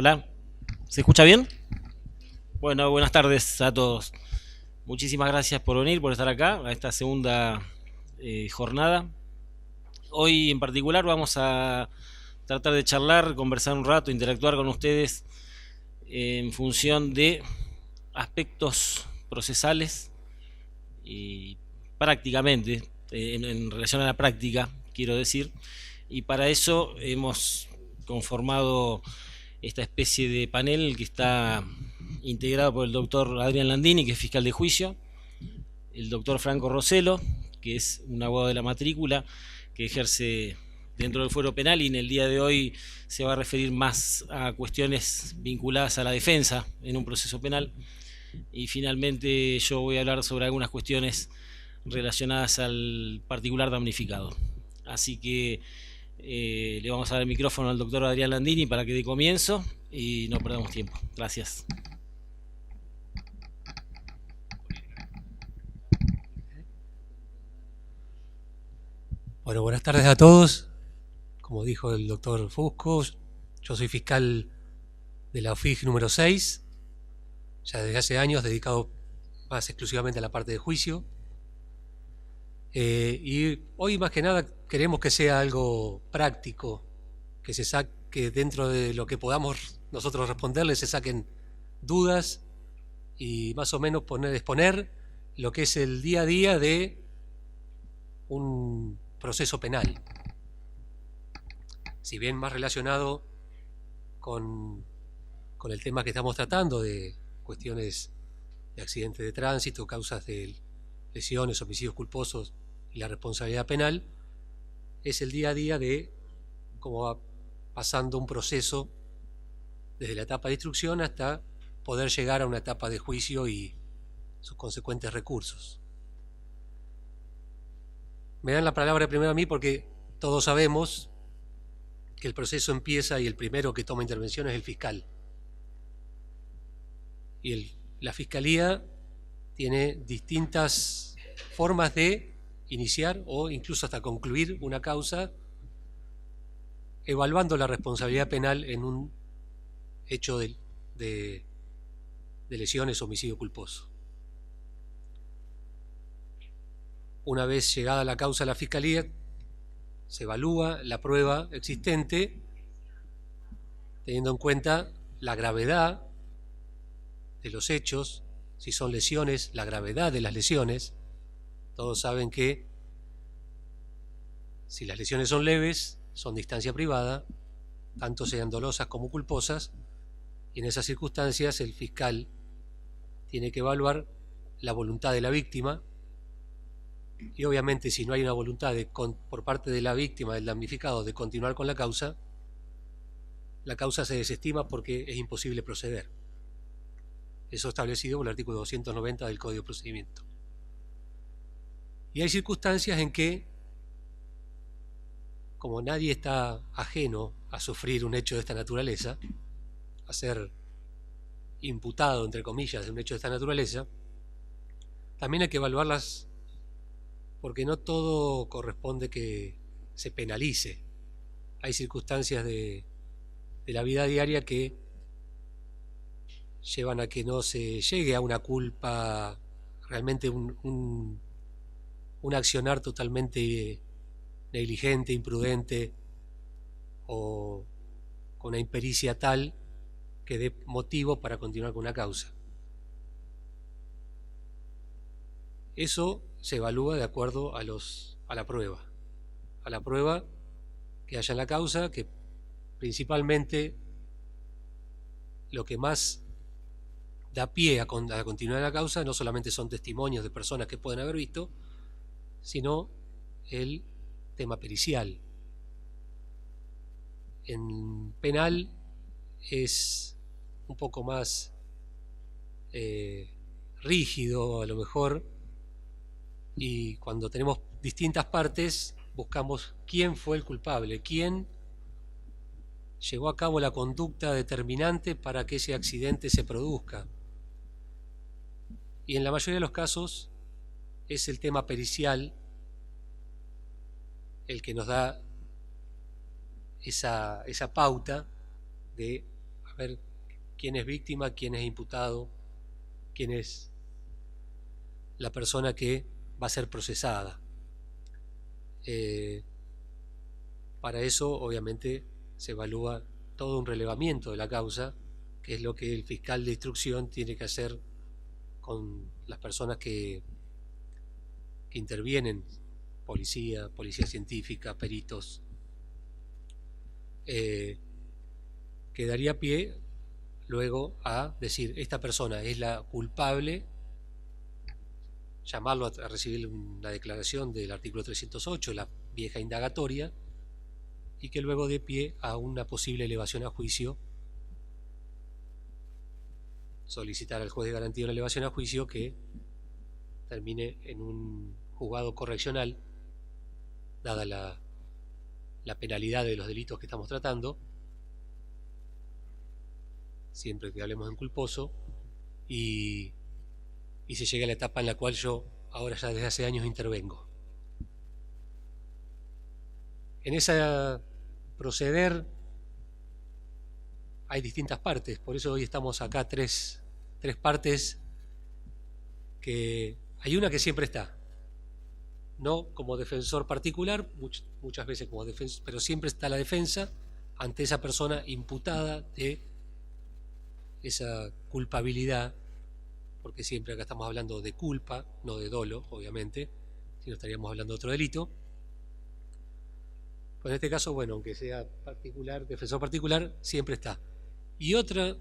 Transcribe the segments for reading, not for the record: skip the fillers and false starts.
Hola, ¿se escucha bien? Bueno, buenas tardes a todos. Muchísimas gracias por venir, por estar acá, a esta segunda jornada. Hoy en particular vamos a tratar de charlar, conversar un rato, interactuar con ustedes en función de aspectos procesales y prácticamente, en relación a la práctica, quiero decir, y para eso hemos conformado esta especie de panel que está integrado por el doctor Adrián Landini, que es fiscal de juicio, el doctor Franco Roselo, que es un abogado de la matrícula, que ejerce dentro del fuero penal y en el día de hoy se va a referir más a cuestiones vinculadas a la defensa en un proceso penal. Y finalmente yo voy a hablar sobre algunas cuestiones relacionadas al particular damnificado. Así que le vamos a dar el micrófono al doctor Adrián Landini para que dé comienzo y no perdamos tiempo. Gracias. Bueno, buenas tardes a todos. Como dijo el doctor Fusco, yo soy fiscal de la OFIG número 6, ya desde hace años dedicado más exclusivamente a la parte de juicio. Y hoy más que nada queremos que sea algo práctico, que se saque dentro de lo que podamos nosotros responderles, se saquen dudas y más o menos exponer lo que es el día a día de un proceso penal. Si bien más relacionado con el tema que estamos tratando de cuestiones de accidentes de tránsito, causas de lesiones, homicidios culposos y la responsabilidad penal, es el día a día de cómo va pasando un proceso desde la etapa de instrucción hasta poder llegar a una etapa de juicio y sus consecuentes recursos. Me dan la palabra primero a mí porque todos sabemos que el proceso empieza y el primero que toma intervención es el fiscal. Y la fiscalía tiene distintas formas de iniciar o incluso hasta concluir una causa, evaluando la responsabilidad penal en un hecho de lesiones o homicidio culposo. Una vez llegada la causa a la fiscalía, se evalúa la prueba existente, teniendo en cuenta la gravedad de los hechos, si son lesiones, la gravedad de las lesiones. Todos saben que si las lesiones son leves, son de instancia privada, tanto sean dolosas como culposas, y en esas circunstancias el fiscal tiene que evaluar la voluntad de la víctima, y obviamente si no hay una voluntad por parte de la víctima, del damnificado, de continuar con la causa se desestima porque es imposible proceder. Eso establecido por el artículo 290 del Código de Procedimiento. Y hay circunstancias en que, como nadie está ajeno a sufrir un hecho de esta naturaleza, a ser imputado, entre comillas, de un hecho de esta naturaleza, también hay que evaluarlas porque no todo corresponde que se penalice. Hay circunstancias de la vida diaria que llevan a que no se llegue a una culpa, realmente un accionar totalmente negligente, imprudente o con una impericia tal que dé motivo para continuar con una causa. Eso se evalúa de acuerdo a la prueba que haya en la causa, que principalmente lo que más da pie a continuar la causa no solamente son testimonios de personas que pueden haber visto, sino el tema pericial. En penal es un poco más rígido a lo mejor, y cuando tenemos distintas partes buscamos quién fue el culpable, quién llevó a cabo la conducta determinante para que ese accidente se produzca. Y en la mayoría de los casos es el tema pericial el que nos da esa pauta de ver quién es víctima, quién es imputado, quién es la persona que va a ser procesada. Para eso, obviamente, se evalúa todo un relevamiento de la causa, que es lo que el fiscal de instrucción tiene que hacer con las personas que intervienen, policía científica, peritos, que daría pie luego a decir, esta persona es la culpable, llamarlo a recibir una declaración del artículo 308, la vieja indagatoria, y que luego dé pie a una posible elevación a juicio, solicitar al juez de garantía una elevación a juicio que termine en un juzgado correccional, dada la penalidad de los delitos que estamos tratando, siempre que hablemos en culposo, y se llegue a la etapa en la cual yo ahora ya desde hace años intervengo. En ese proceder hay distintas partes, por eso hoy estamos acá tres partes, que hay una que siempre está, no como defensor particular, muchas veces como defensor, pero siempre está la defensa ante esa persona imputada de esa culpabilidad, porque siempre acá estamos hablando de culpa, no de dolo, obviamente, si no estaríamos hablando de otro delito. Pues en este caso, bueno, aunque sea particular, defensor particular, siempre está. Y otra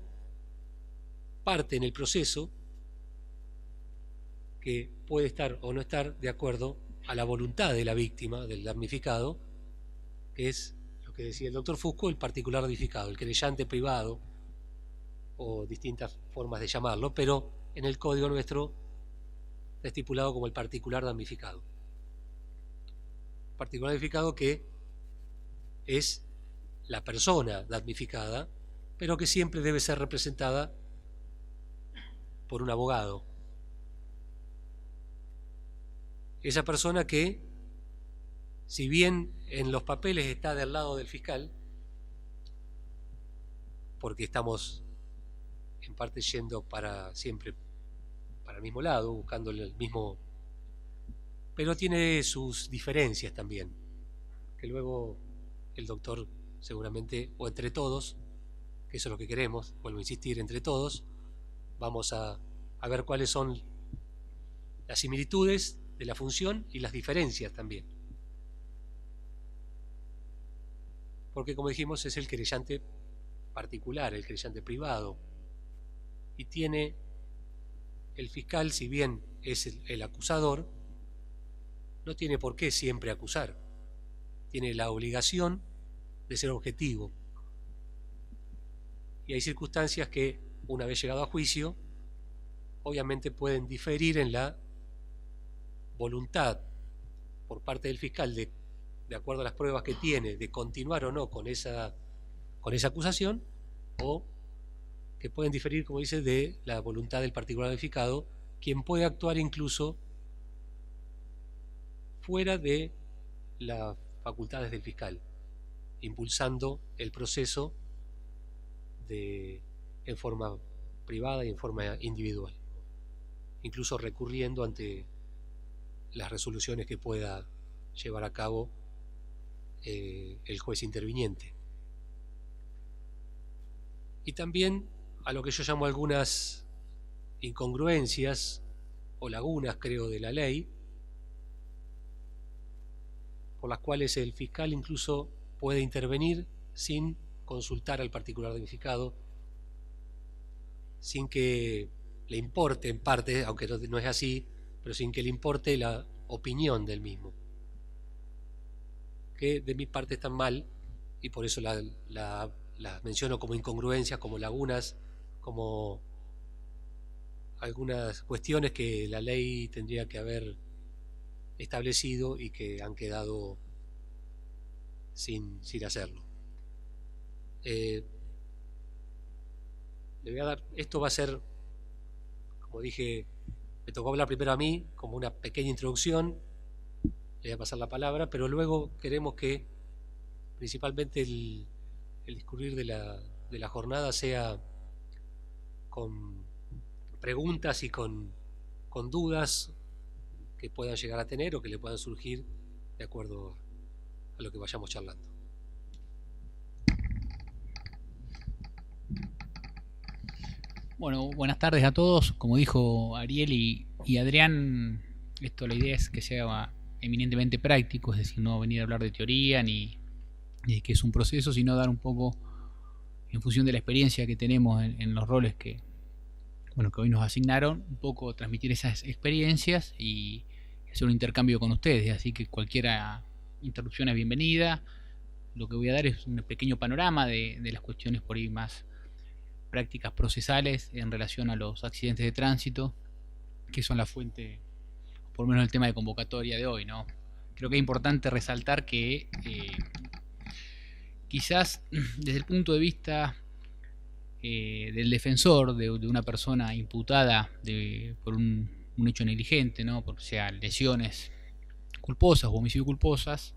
parte en el proceso que puede estar o no estar de acuerdo a la voluntad de la víctima, del damnificado, que es lo que decía el doctor Fusco, el particular damnificado, el querellante privado, o distintas formas de llamarlo, pero en el código nuestro está estipulado como el particular damnificado. Particular damnificado que es la persona damnificada, pero que siempre debe ser representada por un abogado. Esa persona que, si bien en los papeles está del lado del fiscal, porque estamos en parte yendo siempre para el mismo lado, buscando el mismo, pero tiene sus diferencias también, que luego el doctor seguramente, o entre todos, que eso es lo que queremos, vuelvo a insistir, entre todos, vamos a ver cuáles son las similitudes de la función y las diferencias también. Porque como dijimos, es el querellante particular, el querellante privado, y tiene el fiscal, si bien es el acusador, no tiene por qué siempre acusar, tiene la obligación de ser objetivo. Y hay circunstancias que, una vez llegado a juicio, obviamente pueden diferir en la voluntad por parte del fiscal de acuerdo a las pruebas que tiene, de continuar o no con esa acusación, o que pueden diferir, como dice, de la voluntad del particular damnificado, quien puede actuar incluso fuera de las facultades del fiscal, impulsando el proceso en forma privada y en forma individual, incluso recurriendo ante las resoluciones que pueda llevar a cabo el juez interviniente. Y también a lo que yo llamo algunas incongruencias o lagunas, creo, de la ley, por las cuales el fiscal incluso puede intervenir sin consultar al particular damnificado, sin que le importe en parte, aunque no es así, pero sin que le importe la opinión del mismo, que de mi parte están mal, y por eso las menciono como incongruencias, como lagunas, como algunas cuestiones que la ley tendría que haber establecido y que han quedado sin hacerlo. Le voy a dar, esto va a ser, como dije, me tocó hablar primero a mí, como una pequeña introducción, le voy a pasar la palabra, pero luego queremos que principalmente el discurrir de de la jornada sea con preguntas y con dudas que puedan llegar a tener o que le puedan surgir de acuerdo a lo que vayamos charlando. Bueno, buenas tardes a todos. Como dijo Ariel y Adrián, la idea es que sea eminentemente práctico, es decir, no venir a hablar de teoría ni de que es un proceso, sino dar un poco, en función de la experiencia que tenemos en los roles que hoy nos asignaron, un poco transmitir esas experiencias y hacer un intercambio con ustedes. Así que cualquier interrupción es bienvenida. Lo que voy a dar es un pequeño panorama de las cuestiones por ahí más prácticas procesales en relación a los accidentes de tránsito, que son la fuente, por lo menos el tema de convocatoria de hoy, ¿no? Creo que es importante resaltar que quizás desde el punto de vista del defensor de una persona imputada por un hecho negligente, ¿no? Por sea lesiones culposas o homicidio culposas,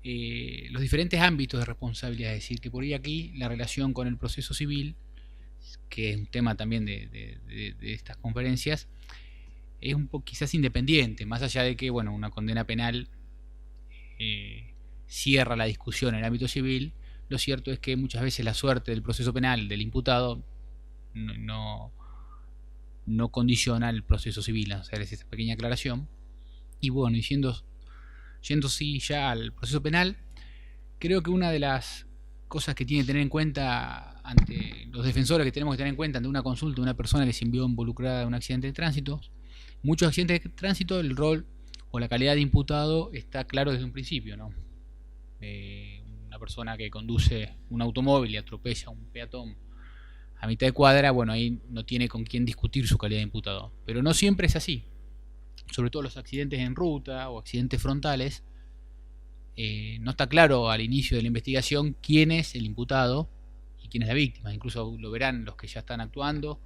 los diferentes ámbitos de responsabilidad, es decir, que por ahí aquí la relación con el proceso civil, que es un tema también de estas conferencias, es un poco quizás independiente, más allá de que una condena penal cierra la discusión en el ámbito civil. Lo cierto es que muchas veces la suerte del proceso penal del imputado no condiciona el proceso civil. O sea, es esa pequeña aclaración. Y yendo sí ya al proceso penal, creo que una de las cosas que tiene que tener en cuenta ante los defensores, que tenemos que tener en cuenta ante una consulta de una persona que se vio involucrada en un accidente de tránsito, muchos accidentes de tránsito, el rol o la calidad de imputado está claro desde un principio, ¿no? Una persona que conduce un automóvil y atropella a un peatón a mitad de cuadra, ahí no tiene con quién discutir su calidad de imputado. Pero no siempre es así. Sobre todo los accidentes en ruta o accidentes frontales, no está claro al inicio de la investigación quién es el imputado y quién es la víctima. Incluso lo verán los que ya están actuando,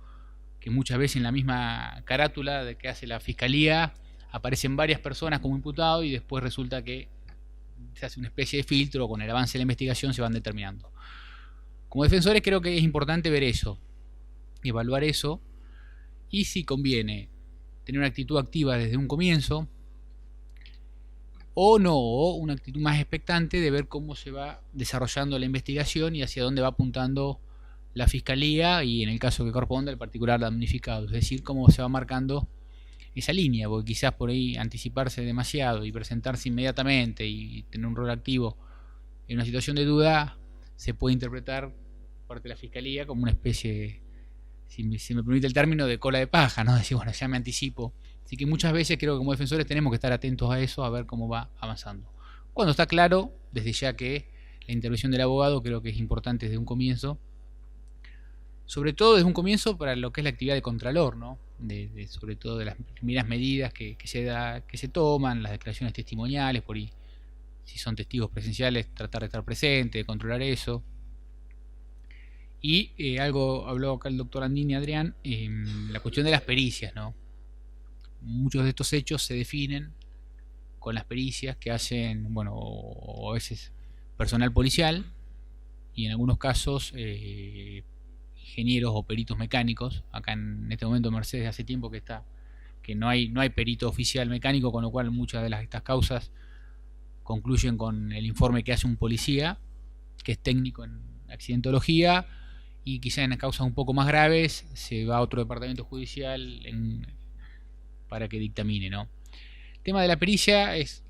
que muchas veces en la misma carátula de que hace la fiscalía aparecen varias personas como imputados y después resulta que se hace una especie de filtro, con el avance de la investigación se van determinando. Como defensores creo que es importante ver eso, evaluar eso, y si conviene tener una actitud activa desde un comienzo o no, o una actitud más expectante de ver cómo se va desarrollando la investigación y hacia dónde va apuntando la fiscalía y, en el caso que corresponda, el particular damnificado, es decir, cómo se va marcando esa línea, porque quizás por ahí anticiparse demasiado y presentarse inmediatamente y tener un rol activo en una situación de duda se puede interpretar por parte de la fiscalía como una especie, si me permite el término, de cola de paja, ¿no? Decir, ya me anticipo. Así que muchas veces creo que como defensores tenemos que estar atentos a eso, a ver cómo va avanzando. Cuando está claro, desde ya que la intervención del abogado creo que es importante desde un comienzo, sobre todo desde un comienzo para lo que es la actividad de contralor, ¿no? Sobre todo de las primeras medidas que se toman, las declaraciones testimoniales, por ahí, si son testigos presenciales, tratar de estar presente, de controlar eso. Y algo habló acá el doctor Andini, Adrián, la cuestión de las pericias, ¿no? Muchos de estos hechos se definen con las pericias que hacen, o a veces personal policial, y en algunos casos ingenieros o peritos mecánicos. Acá en este momento Mercedes hace tiempo que no hay perito oficial mecánico, con lo cual muchas de estas causas concluyen con el informe que hace un policía, que es técnico en accidentología, y quizá en causas un poco más graves se va a otro departamento judicial para que dictamine, ¿no? El tema de la pericia es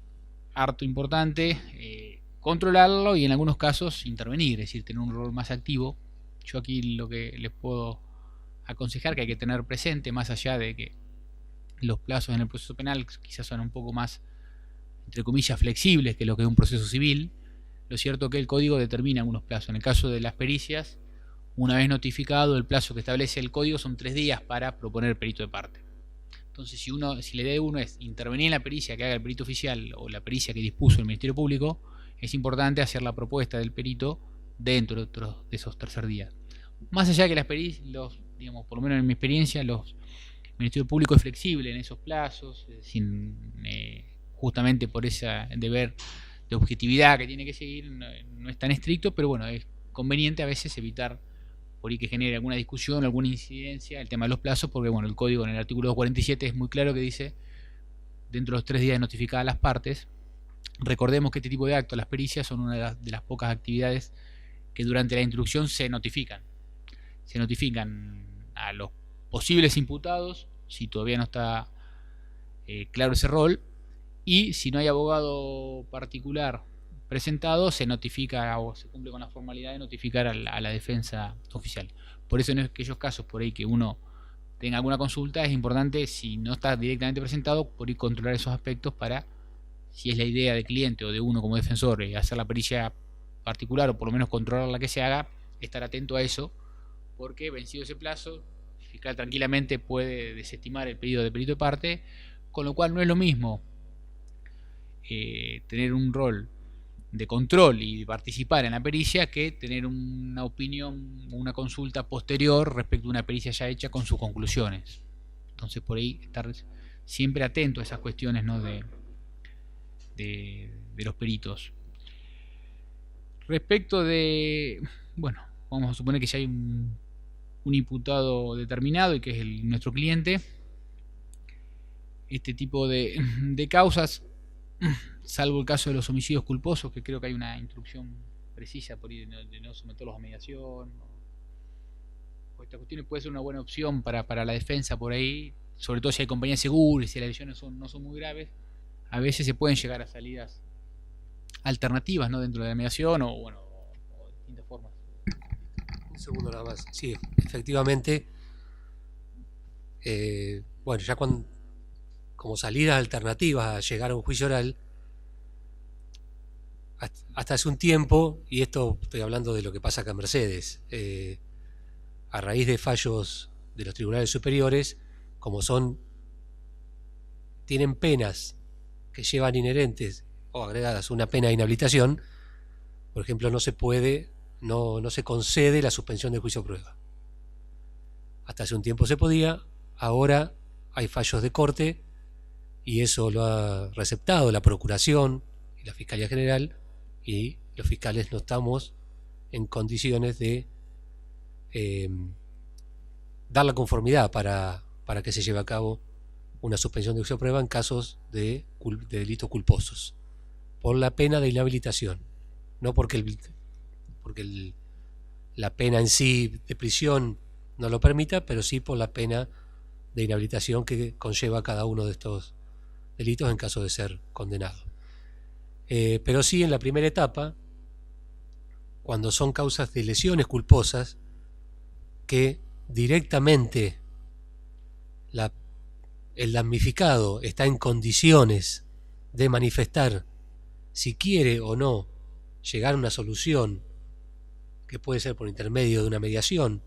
harto importante, controlarlo y en algunos casos intervenir, es decir, tener un rol más activo. Yo aquí lo que les puedo aconsejar que hay que tener presente, más allá de que los plazos en el proceso penal quizás son un poco más, entre comillas, flexibles que lo que es un proceso civil, lo cierto es que el código determina algunos plazos. En el caso de las pericias, una vez notificado, el plazo que establece el código son 3 días para proponer perito de parte. Entonces, si la idea de uno es intervenir en la pericia que haga el perito oficial o la pericia que dispuso el Ministerio Público, es importante hacer la propuesta del perito dentro de esos tercer días. Más allá de que las pericias, por lo menos en mi experiencia, el Ministerio Público es flexible en esos plazos, justamente por ese deber de objetividad que tiene que seguir, no es tan estricto, pero es conveniente a veces evitar por ahí que genere alguna discusión, alguna incidencia, el tema de los plazos, porque bueno, el código en el artículo 247 es muy claro que dice, dentro de los 3 días de notificar a las partes. Recordemos que este tipo de actos, las pericias, son una de las pocas actividades que durante la instrucción se notifican. Se notifican a los posibles imputados, si todavía no está claro ese rol, y si no hay abogado particular presentado, se notifica o se cumple con la formalidad de notificar a la defensa oficial. Por eso en aquellos casos por ahí que uno tenga alguna consulta, es importante, si no está directamente presentado, por ahí controlar esos aspectos para, si es la idea del cliente o de uno como defensor, hacer la pericia particular o por lo menos controlar la que se haga, estar atento a eso, porque vencido ese plazo, el fiscal tranquilamente puede desestimar el pedido de perito de parte, con lo cual no es lo mismo tener un rol de control y participar en la pericia que tener una opinión, una consulta posterior respecto a una pericia ya hecha con sus conclusiones. Entonces por ahí estar siempre atento a esas cuestiones, ¿no? de los peritos. Respecto de, bueno, vamos a suponer que ya hay un imputado determinado y que es nuestro cliente. Este tipo de causas, salvo el caso de los homicidios culposos, que creo que hay una instrucción precisa por ahí de no someterlos a mediación, o esta cuestión puede ser una buena opción para la defensa por ahí, sobre todo si hay compañías seguras y si las lesiones no son muy graves. A veces se pueden llegar a salidas alternativas, ¿no? Dentro de la mediación o de distintas formas. Un segundo nada más. Sí, efectivamente, bueno, ya como salidas alternativas a llegar a un juicio oral, hasta hace un tiempo, y esto estoy hablando de lo que pasa acá en Mercedes, a raíz de fallos de los tribunales superiores, como tienen penas que llevan inherentes o agregadas una pena de inhabilitación, por ejemplo, no se concede la suspensión del juicio a prueba. Hasta hace un tiempo se podía, ahora hay fallos de corte y eso lo ha receptado la Procuración y la Fiscalía General, y los fiscales no estamos en condiciones de dar la conformidad para que se lleve a cabo una suspensión de juicio a prueba en casos de delitos culposos, por la pena de inhabilitación, no porque la pena en sí de prisión no lo permita, pero sí por la pena de inhabilitación que conlleva cada uno de estos delitos en caso de ser condenado. Pero sí, en la primera etapa, cuando son causas de lesiones culposas, que directamente el damnificado está en condiciones de manifestar si quiere o no llegar a una solución, que puede ser por intermedio de una mediación,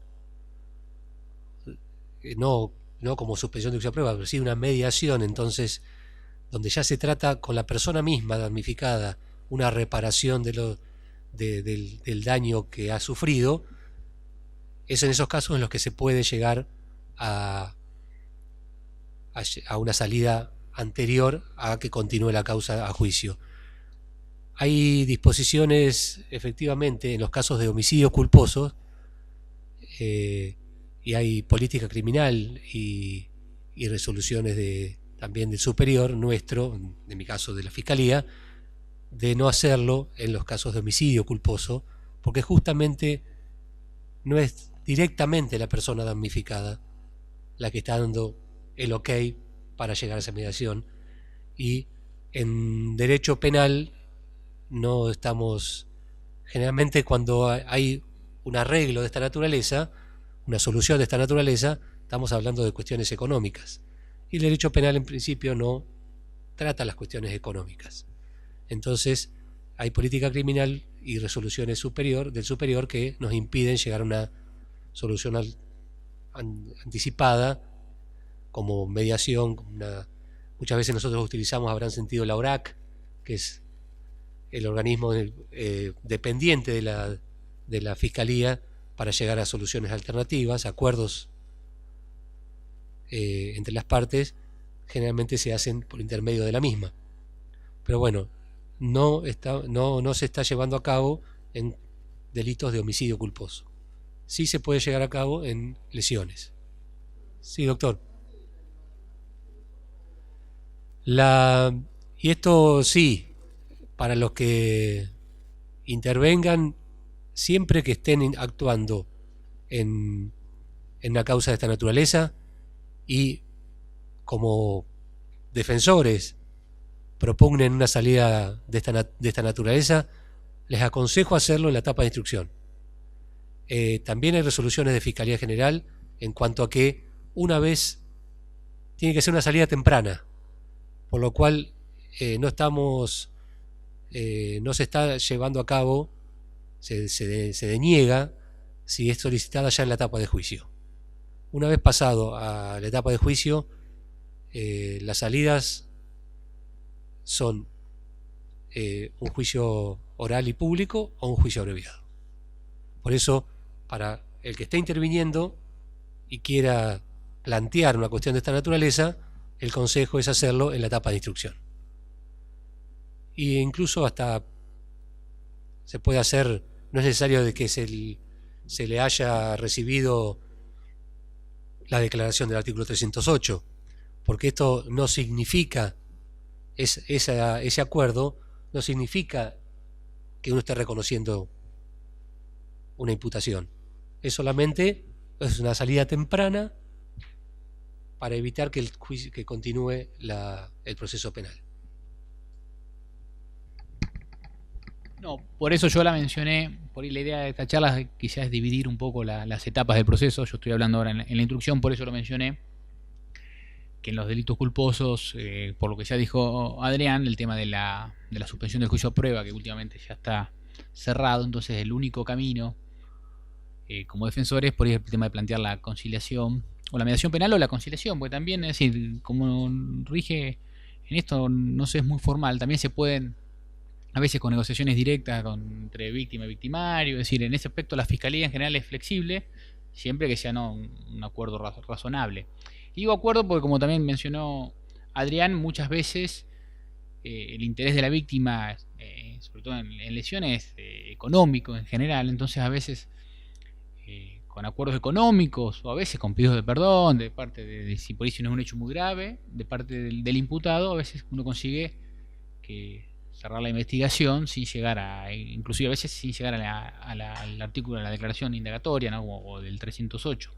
no como suspensión de juicio a prueba, pero sí una mediación, entonces, donde ya se trata con la persona misma damnificada una reparación del daño que ha sufrido, es en esos casos en los que se puede llegar a una salida anterior a que continúe la causa a juicio. Hay disposiciones, efectivamente, en los casos de homicidios culposos, y hay política criminal y resoluciones también del superior nuestro, en mi caso de la Fiscalía, de no hacerlo en los casos de homicidio culposo, porque justamente no es directamente la persona damnificada la que está dando el ok para llegar a esa mediación, y en derecho penal no estamos, generalmente cuando hay un arreglo de esta naturaleza, una solución de esta naturaleza, estamos hablando de cuestiones económicas, y el derecho penal en principio no trata las cuestiones económicas. Entonces hay política criminal y resoluciones del superior que nos impiden llegar a una solución anticipada, como mediación. Muchas veces nosotros utilizamos, habrán sentido, la ORAC, que es el organismo dependiente de la Fiscalía para llegar a soluciones alternativas, acuerdos entre las partes, generalmente se hacen por intermedio de la misma. Pero bueno, no se está llevando a cabo en delitos de homicidio culposo. Sí se puede llegar a cabo en lesiones. Sí, doctor. Y esto sí, para los que intervengan, siempre que estén actuando en una causa de esta naturaleza y como defensores propugnen una salida de esta naturaleza, les aconsejo hacerlo en la etapa de instrucción. También hay resoluciones de Fiscalía General en cuanto a que una vez tiene que ser una salida temprana, por lo cual no se está llevando a cabo, se deniega si es solicitada ya en la etapa de juicio. Una vez pasado a la etapa de juicio, las salidas son un juicio oral y público o un juicio abreviado. Por eso, para el que esté interviniendo y quiera plantear una cuestión de esta naturaleza, el consejo es hacerlo en la etapa de instrucción. E incluso hasta se puede hacer, no es necesario de que se le haya recibido la declaración del artículo 308, porque esto no significa, ese acuerdo no significa que uno esté reconociendo una imputación. Es solamente una salida temprana para evitar que continúe el proceso penal. No, por eso yo la mencioné, por ahí la idea de esta charla quizás es dividir un poco las etapas del proceso. Yo estoy hablando ahora en la instrucción, por eso lo mencioné, que en los delitos culposos, por lo que ya dijo Adrián, el tema de la suspensión del juicio a prueba, que últimamente ya está cerrado, entonces el único camino como defensores por ahí es el tema de plantear la conciliación, o la mediación penal o la conciliación, porque también, es decir, como rige en esto, no sé, es muy formal, también se pueden, a veces con negociaciones directas entre víctima y victimario, es decir, en ese aspecto la fiscalía en general es flexible, siempre que sea un acuerdo razonable. Y digo acuerdo porque, como también mencionó Adrián, muchas veces el interés de la víctima, sobre todo en lesiones, económico en general, entonces a veces con acuerdos económicos o a veces con pedidos de perdón de parte de si por eso no es un hecho muy grave, de parte del imputado, a veces uno consigue que cerrar la investigación sin llegar inclusive a veces sin llegar al artículo de la declaración indagatoria, ¿no? o del 308.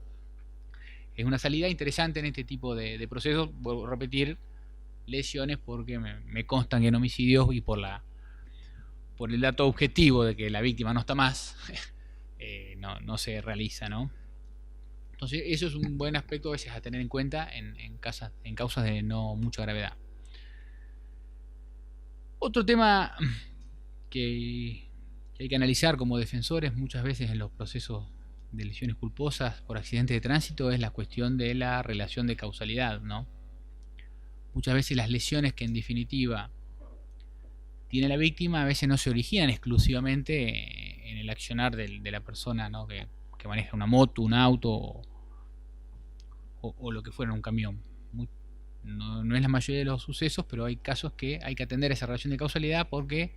Es una salida interesante en este tipo de procesos. Vuelvo a repetir, lesiones, porque me constan que en homicidios y por el dato objetivo de que la víctima no está más, no se realiza, ¿no? Entonces eso es un buen aspecto a veces a tener en cuenta en causas de no mucha gravedad. Otro tema que hay que analizar como defensores muchas veces en los procesos de lesiones culposas por accidentes de tránsito es la cuestión de la relación de causalidad, ¿no? Muchas veces las lesiones que en definitiva tiene la víctima a veces no se originan exclusivamente en el accionar de la persona, ¿no? que maneja una moto, un auto o lo que fuera, un camión. No es la mayoría de los sucesos, pero hay casos que hay que atender a esa relación de causalidad porque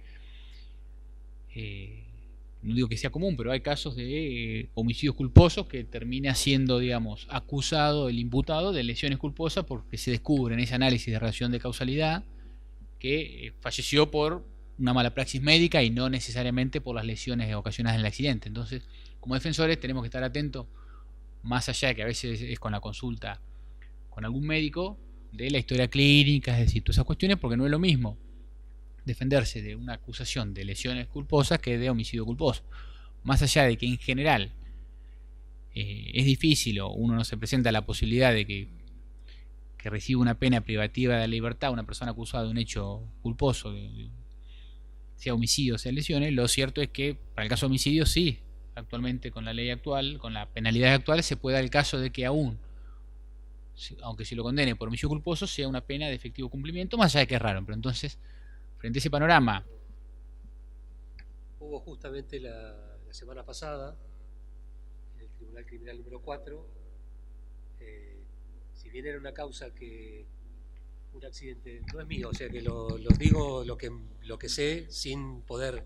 no digo que sea común, pero hay casos de homicidios culposos que termina siendo, digamos, acusado el imputado de lesiones culposas porque se descubre en ese análisis de relación de causalidad que falleció por una mala praxis médica y no necesariamente por las lesiones ocasionadas en el accidente. Entonces, como defensores tenemos que estar atentos, más allá de que a veces es con la consulta con algún médico, de la historia clínica, es decir, todas esas cuestiones, porque no es lo mismo defenderse de una acusación de lesiones culposas que de homicidio culposo. Más allá de que en general es difícil o uno no se presenta la posibilidad de que reciba una pena privativa de la libertad una persona acusada de un hecho culposo, sea homicidio, sea lesiones, lo cierto es que para el caso de homicidio sí, actualmente con la ley actual, con la penalidad actual, se puede dar el caso de que aún, aunque se lo condene por homicidio culposo, sea una pena de efectivo cumplimiento, más allá de que es raro. Pero entonces, frente a ese panorama, hubo justamente la semana pasada en el Tribunal Criminal número 4, si bien era una causa que un accidente no es mío, o sea que lo digo lo que sé sin poder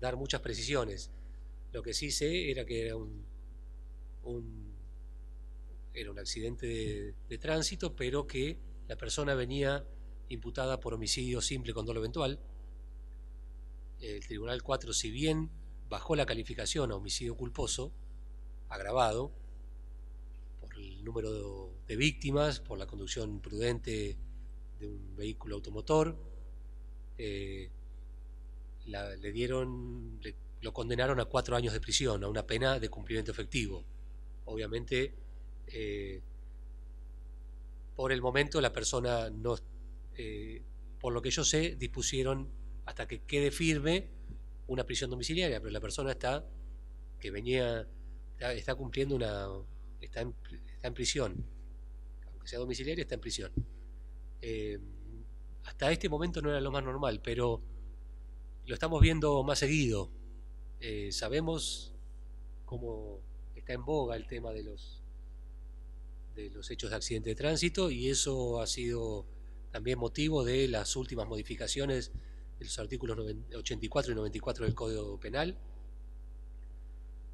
dar muchas precisiones. Lo que sí sé era que era un accidente de tránsito, pero que la persona venía imputada por homicidio simple con dolo eventual. El Tribunal 4, si bien bajó la calificación a homicidio culposo, agravado, por el número de víctimas, por la conducción imprudente de un vehículo automotor, lo condenaron a 4 años de prisión, a una pena de cumplimiento efectivo. Obviamente, por el momento la persona no, por lo que yo sé, dispusieron hasta que quede firme una prisión domiciliaria, pero la persona está cumpliendo está en prisión, aunque sea domiciliaria, está en prisión. Hasta este momento no era lo más normal, pero lo estamos viendo más seguido. Sabemos cómo está en boga el tema de los hechos de accidente de tránsito, y eso ha sido también motivo de las últimas modificaciones de los artículos 84 y 94 del Código Penal,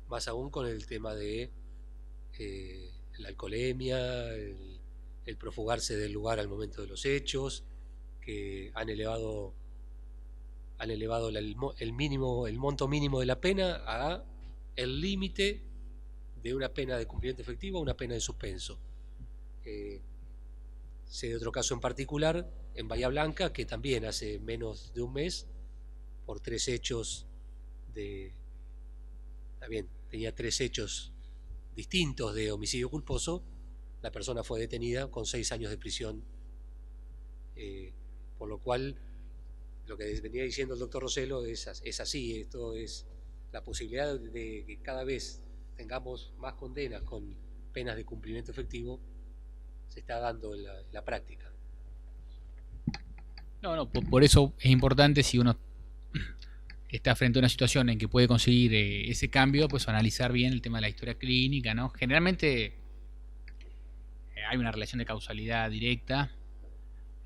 más aún con el tema de la alcoholemia, el profugarse del lugar al momento de los hechos, que han elevado el monto mínimo de la pena a el límite de una pena de cumplimiento efectivo a una pena de suspenso. Sé de otro caso en particular, en Bahía Blanca, que también hace menos de un mes, por 3 hechos tenía 3 hechos distintos de homicidio culposo, la persona fue detenida con 6 años de prisión, por lo cual lo que venía diciendo el doctor Rossello es así. Esto es la posibilidad de que cada vez tengamos más condenas con penas de cumplimiento efectivo, se está dando en la práctica. No, por eso es importante, si uno está frente a una situación en que puede conseguir ese cambio, pues analizar bien el tema de la historia clínica, ¿no? Generalmente hay una relación de causalidad directa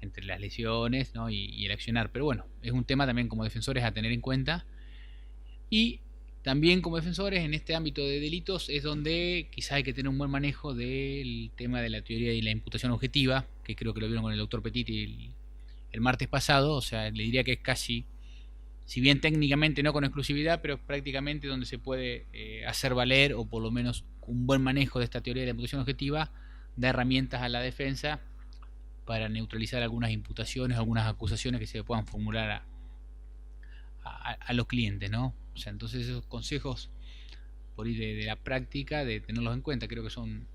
entre las lesiones, ¿no? y el accionar, pero bueno, es un tema también como defensores a tener en cuenta. Y también como defensores en este ámbito de delitos es donde quizás hay que tener un buen manejo del tema de la teoría y la imputación objetiva, que creo que lo vieron con el doctor Petit el martes pasado. O sea, le diría que es casi, si bien técnicamente no con exclusividad, pero prácticamente donde se puede hacer valer, o por lo menos un buen manejo de esta teoría de la imputación objetiva, da herramientas a la defensa para neutralizar algunas imputaciones, algunas acusaciones que se puedan formular a los clientes, ¿no? O sea, entonces esos consejos por ir de la práctica, de tenerlos en cuenta, creo que son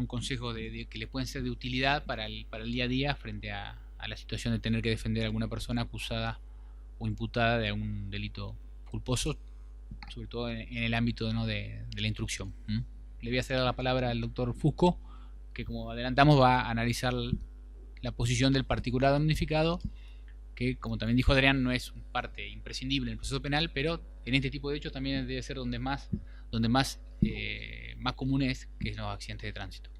consejos que les pueden ser de utilidad para el día a día frente a la situación de tener que defender a alguna persona acusada o imputada de algún delito culposo, sobre todo en el ámbito, ¿no? de la instrucción. Le voy a ceder la palabra al doctor Fusco, que como adelantamos va a analizar la posición del particular damnificado, que como también dijo Adrián, no es parte imprescindible en el proceso penal, pero en este tipo de hechos también debe ser donde más común es, que es los accidentes de tránsito.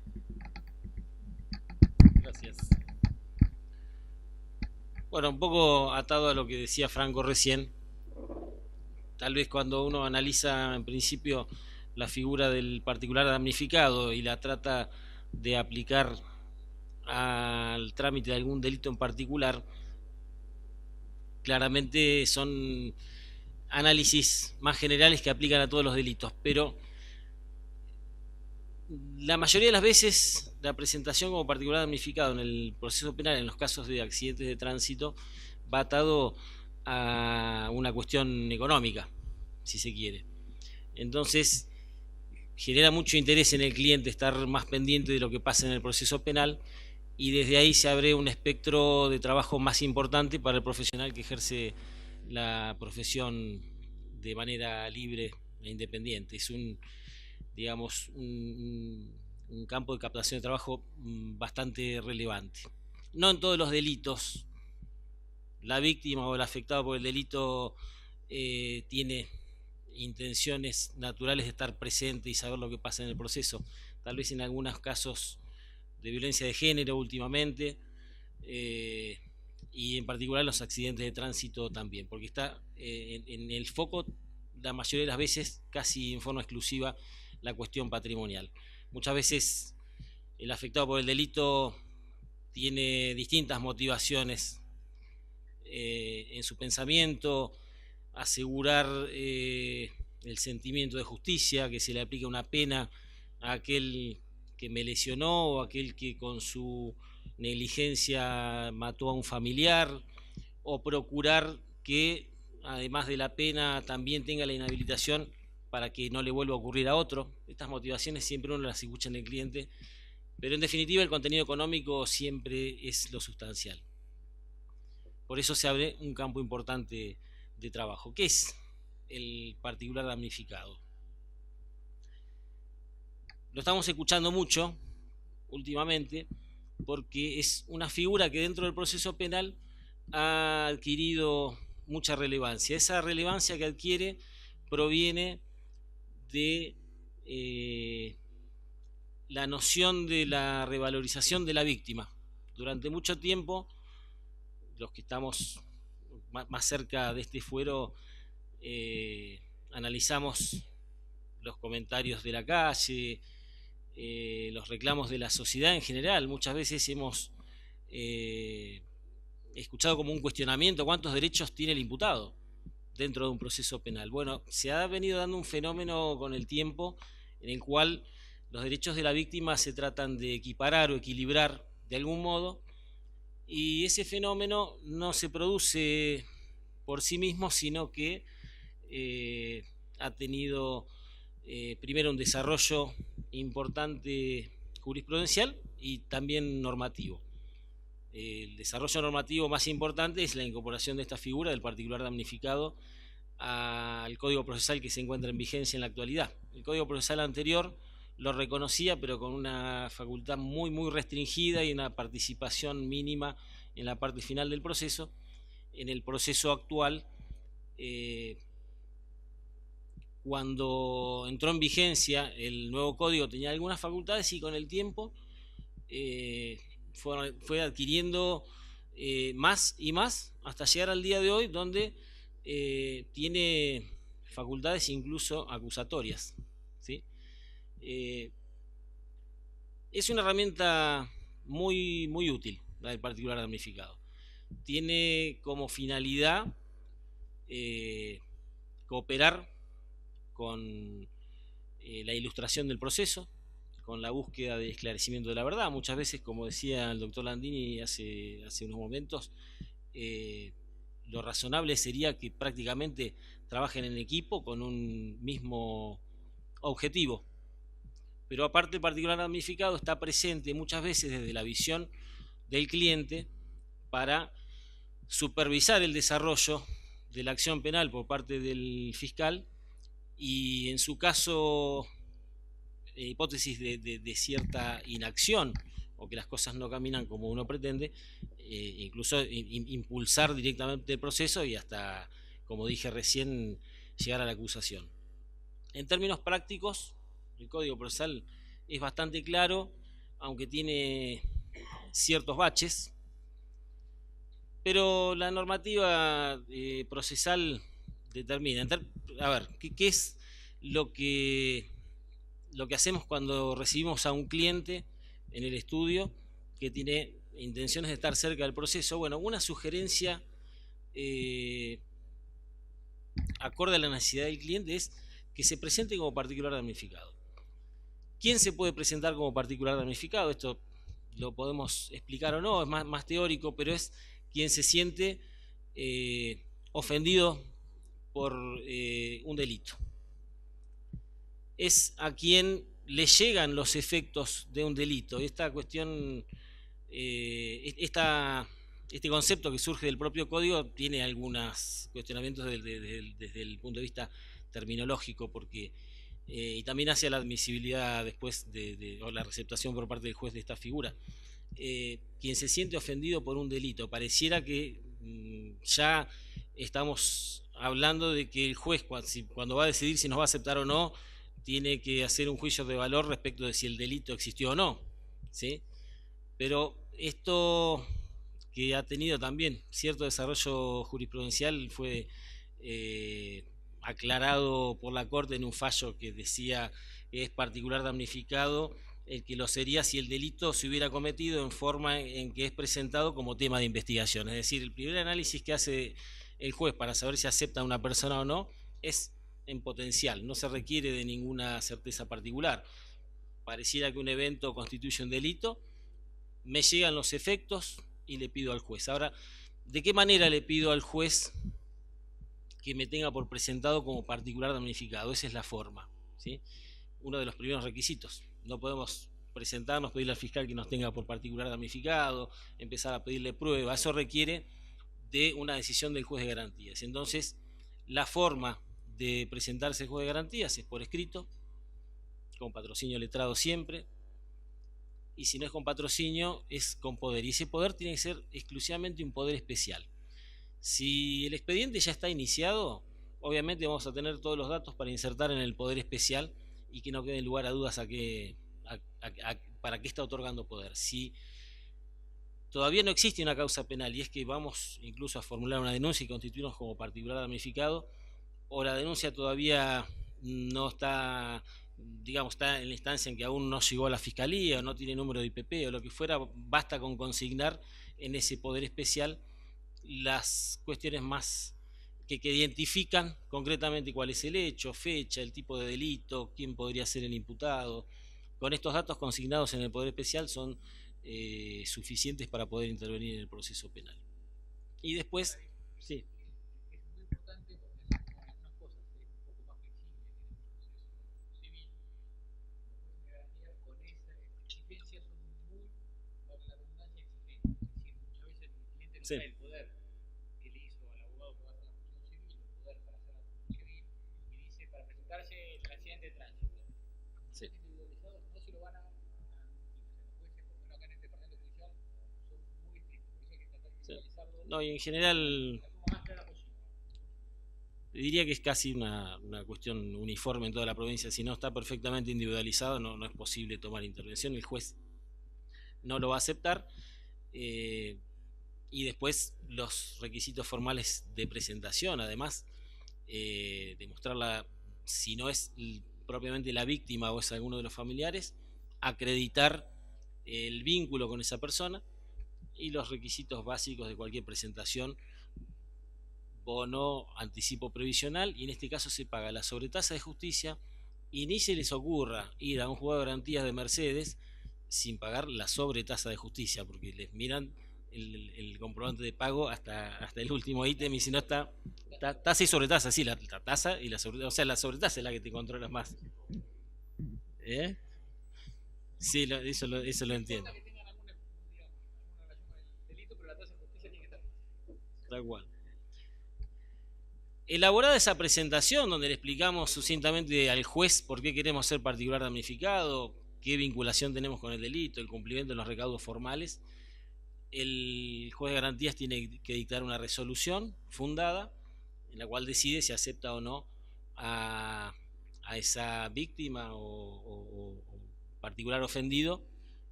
Gracias. Bueno, un poco atado a lo que decía Franco recién, tal vez cuando uno analiza en principio la figura del particular damnificado y la trata de aplicar al trámite de algún delito en particular, claramente son análisis más generales que aplican a todos los delitos, pero la mayoría de las veces la presentación como particular damnificado en el proceso penal, en los casos de accidentes de tránsito, va atado a una cuestión económica, si se quiere. Entonces genera mucho interés en el cliente estar más pendiente de lo que pasa en el proceso penal, y desde ahí se abre un espectro de trabajo más importante para el profesional que ejerce la profesión de manera libre e independiente. Es un campo de captación de trabajo bastante relevante. No en todos los delitos la víctima o el afectado por el delito tiene intenciones naturales de estar presente y saber lo que pasa en el proceso. Tal vez en algunos casos de violencia de género últimamente, y en particular los accidentes de tránsito también, porque está en el foco la mayoría de las veces, casi en forma exclusiva, la cuestión patrimonial. Muchas veces el afectado por el delito tiene distintas motivaciones en su pensamiento, asegurar el sentimiento de justicia, que se le aplique una pena a aquel que me lesionó o aquel que con su negligencia mató a un familiar, o procurar que además de la pena también tenga la inhabilitación para que no le vuelva a ocurrir a otro. Estas motivaciones siempre uno las escucha en el cliente, pero en definitiva el contenido económico siempre es lo sustancial. Por eso se abre un campo importante de trabajo. ¿Qué es el particular damnificado? Lo estamos escuchando mucho últimamente porque es una figura que dentro del proceso penal ha adquirido mucha relevancia. Esa relevancia que adquiere proviene de la noción de la revalorización de la víctima. Durante mucho tiempo, los que estamos más cerca de este fuero, analizamos los comentarios de la calle, los reclamos de la sociedad en general. Muchas veces hemos escuchado como un cuestionamiento: ¿cuántos derechos tiene el imputado dentro de un proceso penal? Bueno, se ha venido dando un fenómeno con el tiempo en el cual los derechos de la víctima se tratan de equiparar o equilibrar de algún modo, y ese fenómeno no se produce por sí mismo, sino que ha tenido primero un desarrollo importante jurisprudencial y también normativo. El desarrollo normativo más importante es la incorporación de esta figura del particular damnificado al Código Procesal que se encuentra en vigencia en la actualidad. El Código Procesal anterior lo reconocía, pero con una facultad muy restringida y una participación mínima en la parte final del proceso. En el proceso actual, cuando entró en vigencia el nuevo código, tenía algunas facultades, y con el tiempo fue adquiriendo más y más hasta llegar al día de hoy, donde tiene facultades incluso acusatorias, ¿sí? Es una herramienta muy útil, la del particular damnificado. Tiene como finalidad cooperar con la ilustración del proceso, con la búsqueda de esclarecimiento de la verdad. Muchas veces, como decía el doctor Landini hace unos momentos, lo razonable sería que prácticamente trabajen en equipo con un mismo objetivo. Pero aparte, el particular damnificado está presente muchas veces desde la visión del cliente para supervisar el desarrollo de la acción penal por parte del fiscal, y en su caso, hipótesis de cierta inacción o que las cosas no caminan como uno pretende, incluso impulsar directamente el proceso y hasta, como dije recién, llegar a la acusación. En términos prácticos, el Código Procesal es bastante claro, aunque tiene ciertos baches, pero la normativa procesal determina. A ver, ¿qué es lo que hacemos cuando recibimos a un cliente en el estudio que tiene intenciones de estar cerca del proceso? Bueno, una sugerencia acorde a la necesidad del cliente es que se presente como particular damnificado. ¿Quién se puede presentar como particular damnificado? Esto lo podemos explicar o no, es más teórico, pero es quien se siente ofendido por un delito. Es a quien le llegan los efectos de un delito. Esta cuestión, este concepto que surge del propio código tiene algunos cuestionamientos desde el punto de vista terminológico, porque y también hacia la admisibilidad después o la receptación por parte del juez de esta figura. Quien se siente ofendido por un delito, pareciera que ya estamos hablando de que el juez, cuando va a decidir si nos va a aceptar o no, tiene que hacer un juicio de valor respecto de si el delito existió o no, ¿sí? Pero esto que ha tenido también cierto desarrollo jurisprudencial fue aclarado por la Corte en un fallo que decía que es particular damnificado el que lo sería si el delito se hubiera cometido en forma en que es presentado como tema de investigación. Es decir, el primer análisis que hace el juez para saber si acepta a una persona o no es en potencial, no se requiere de ninguna certeza particular. Pareciera que un evento constituye un delito, me llegan los efectos y le pido al juez. Ahora, ¿de qué manera le pido al juez que me tenga por presentado como particular damnificado? Esa es la forma, ¿sí? Uno de los primeros requisitos. No podemos presentarnos, pedirle al fiscal que nos tenga por particular damnificado, empezar a pedirle prueba. Eso requiere de una decisión del juez de garantías. Entonces, la forma de presentarse al juez de garantías es por escrito, con patrocinio letrado siempre, y si no es con patrocinio, es con poder. Y ese poder tiene que ser exclusivamente un poder especial. Si el expediente ya está iniciado, obviamente vamos a tener todos los datos para insertar en el poder especial y que no quede lugar a dudas para qué está otorgando poder. Si todavía no existe una causa penal y es que vamos incluso a formular una denuncia y constituirnos como particular damnificado, o la denuncia todavía no está, digamos, está en la instancia en que aún no llegó a la fiscalía o no tiene número de IPP o lo que fuera, basta con consignar en ese poder especial las cuestiones más que identifican concretamente cuál es el hecho, fecha, el tipo de delito, quién podría ser el imputado. Con estos datos consignados en el poder especial son suficientes para poder intervenir en el proceso penal. Y después, sí. Es muy importante porque en algunas cosas es un poco más flexible que en el proceso civil. Los jueces de garantía con esa exigencia son muy, por la redundancia, exigentes. Es decir, muchas veces el cliente no trae el poder que le hizo al abogado que va a hacer la función civil, el poder para hacer la función civil, y dice para presentarse el accidente de tránsito. Sí. Individualizados no se lo van a admitir. O sea, los jueces, por lo menos acá en este departamento judicial, son muy estrictos. Por eso hay que tratar de individualizarlo. No, y en general diría que es casi una cuestión uniforme en toda la provincia. Si no está perfectamente individualizado, no es posible tomar intervención. El juez no lo va a aceptar. Y después los requisitos formales de presentación, además, demostrarla, si no es propiamente la víctima o es alguno de los familiares, acreditar el vínculo con esa persona y los requisitos básicos de cualquier presentación: bono, anticipo previsional, y en este caso se paga la sobretasa de justicia, y ni se les ocurra ir a un juzgado de garantías de Mercedes sin pagar la sobretasa de justicia, porque les miran el comprobante de pago hasta el último ítem, y si no está tasa y sobretasa, sí, la tasa y la sobretasa, o sea, la sobretasa es la que te controlas más. Sí, eso lo entiendo. Tal cual. Elaborada esa presentación donde le explicamos sucintamente al juez por qué queremos ser particular damnificado, qué vinculación tenemos con el delito, el cumplimiento de los recaudos formales, el juez de garantías tiene que dictar una resolución fundada en la cual decide si acepta o no a esa víctima o particular ofendido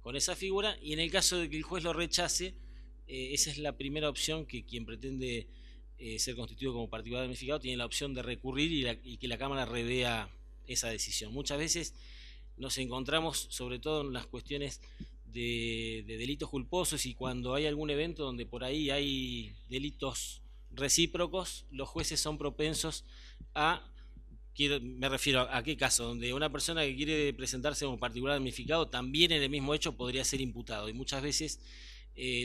con esa figura, y en el caso de que el juez lo rechace, esa es la primera opción que quien pretende ser constituido como particular damnificado tiene la opción de recurrir y que la Cámara revea esa decisión. Muchas veces nos encontramos, sobre todo en las cuestiones de delitos culposos, y cuando hay algún evento donde por ahí hay delitos recíprocos, los jueces son propensos me refiero a qué caso, donde una persona que quiere presentarse como particular damnificado también en el mismo hecho podría ser imputado, y muchas veces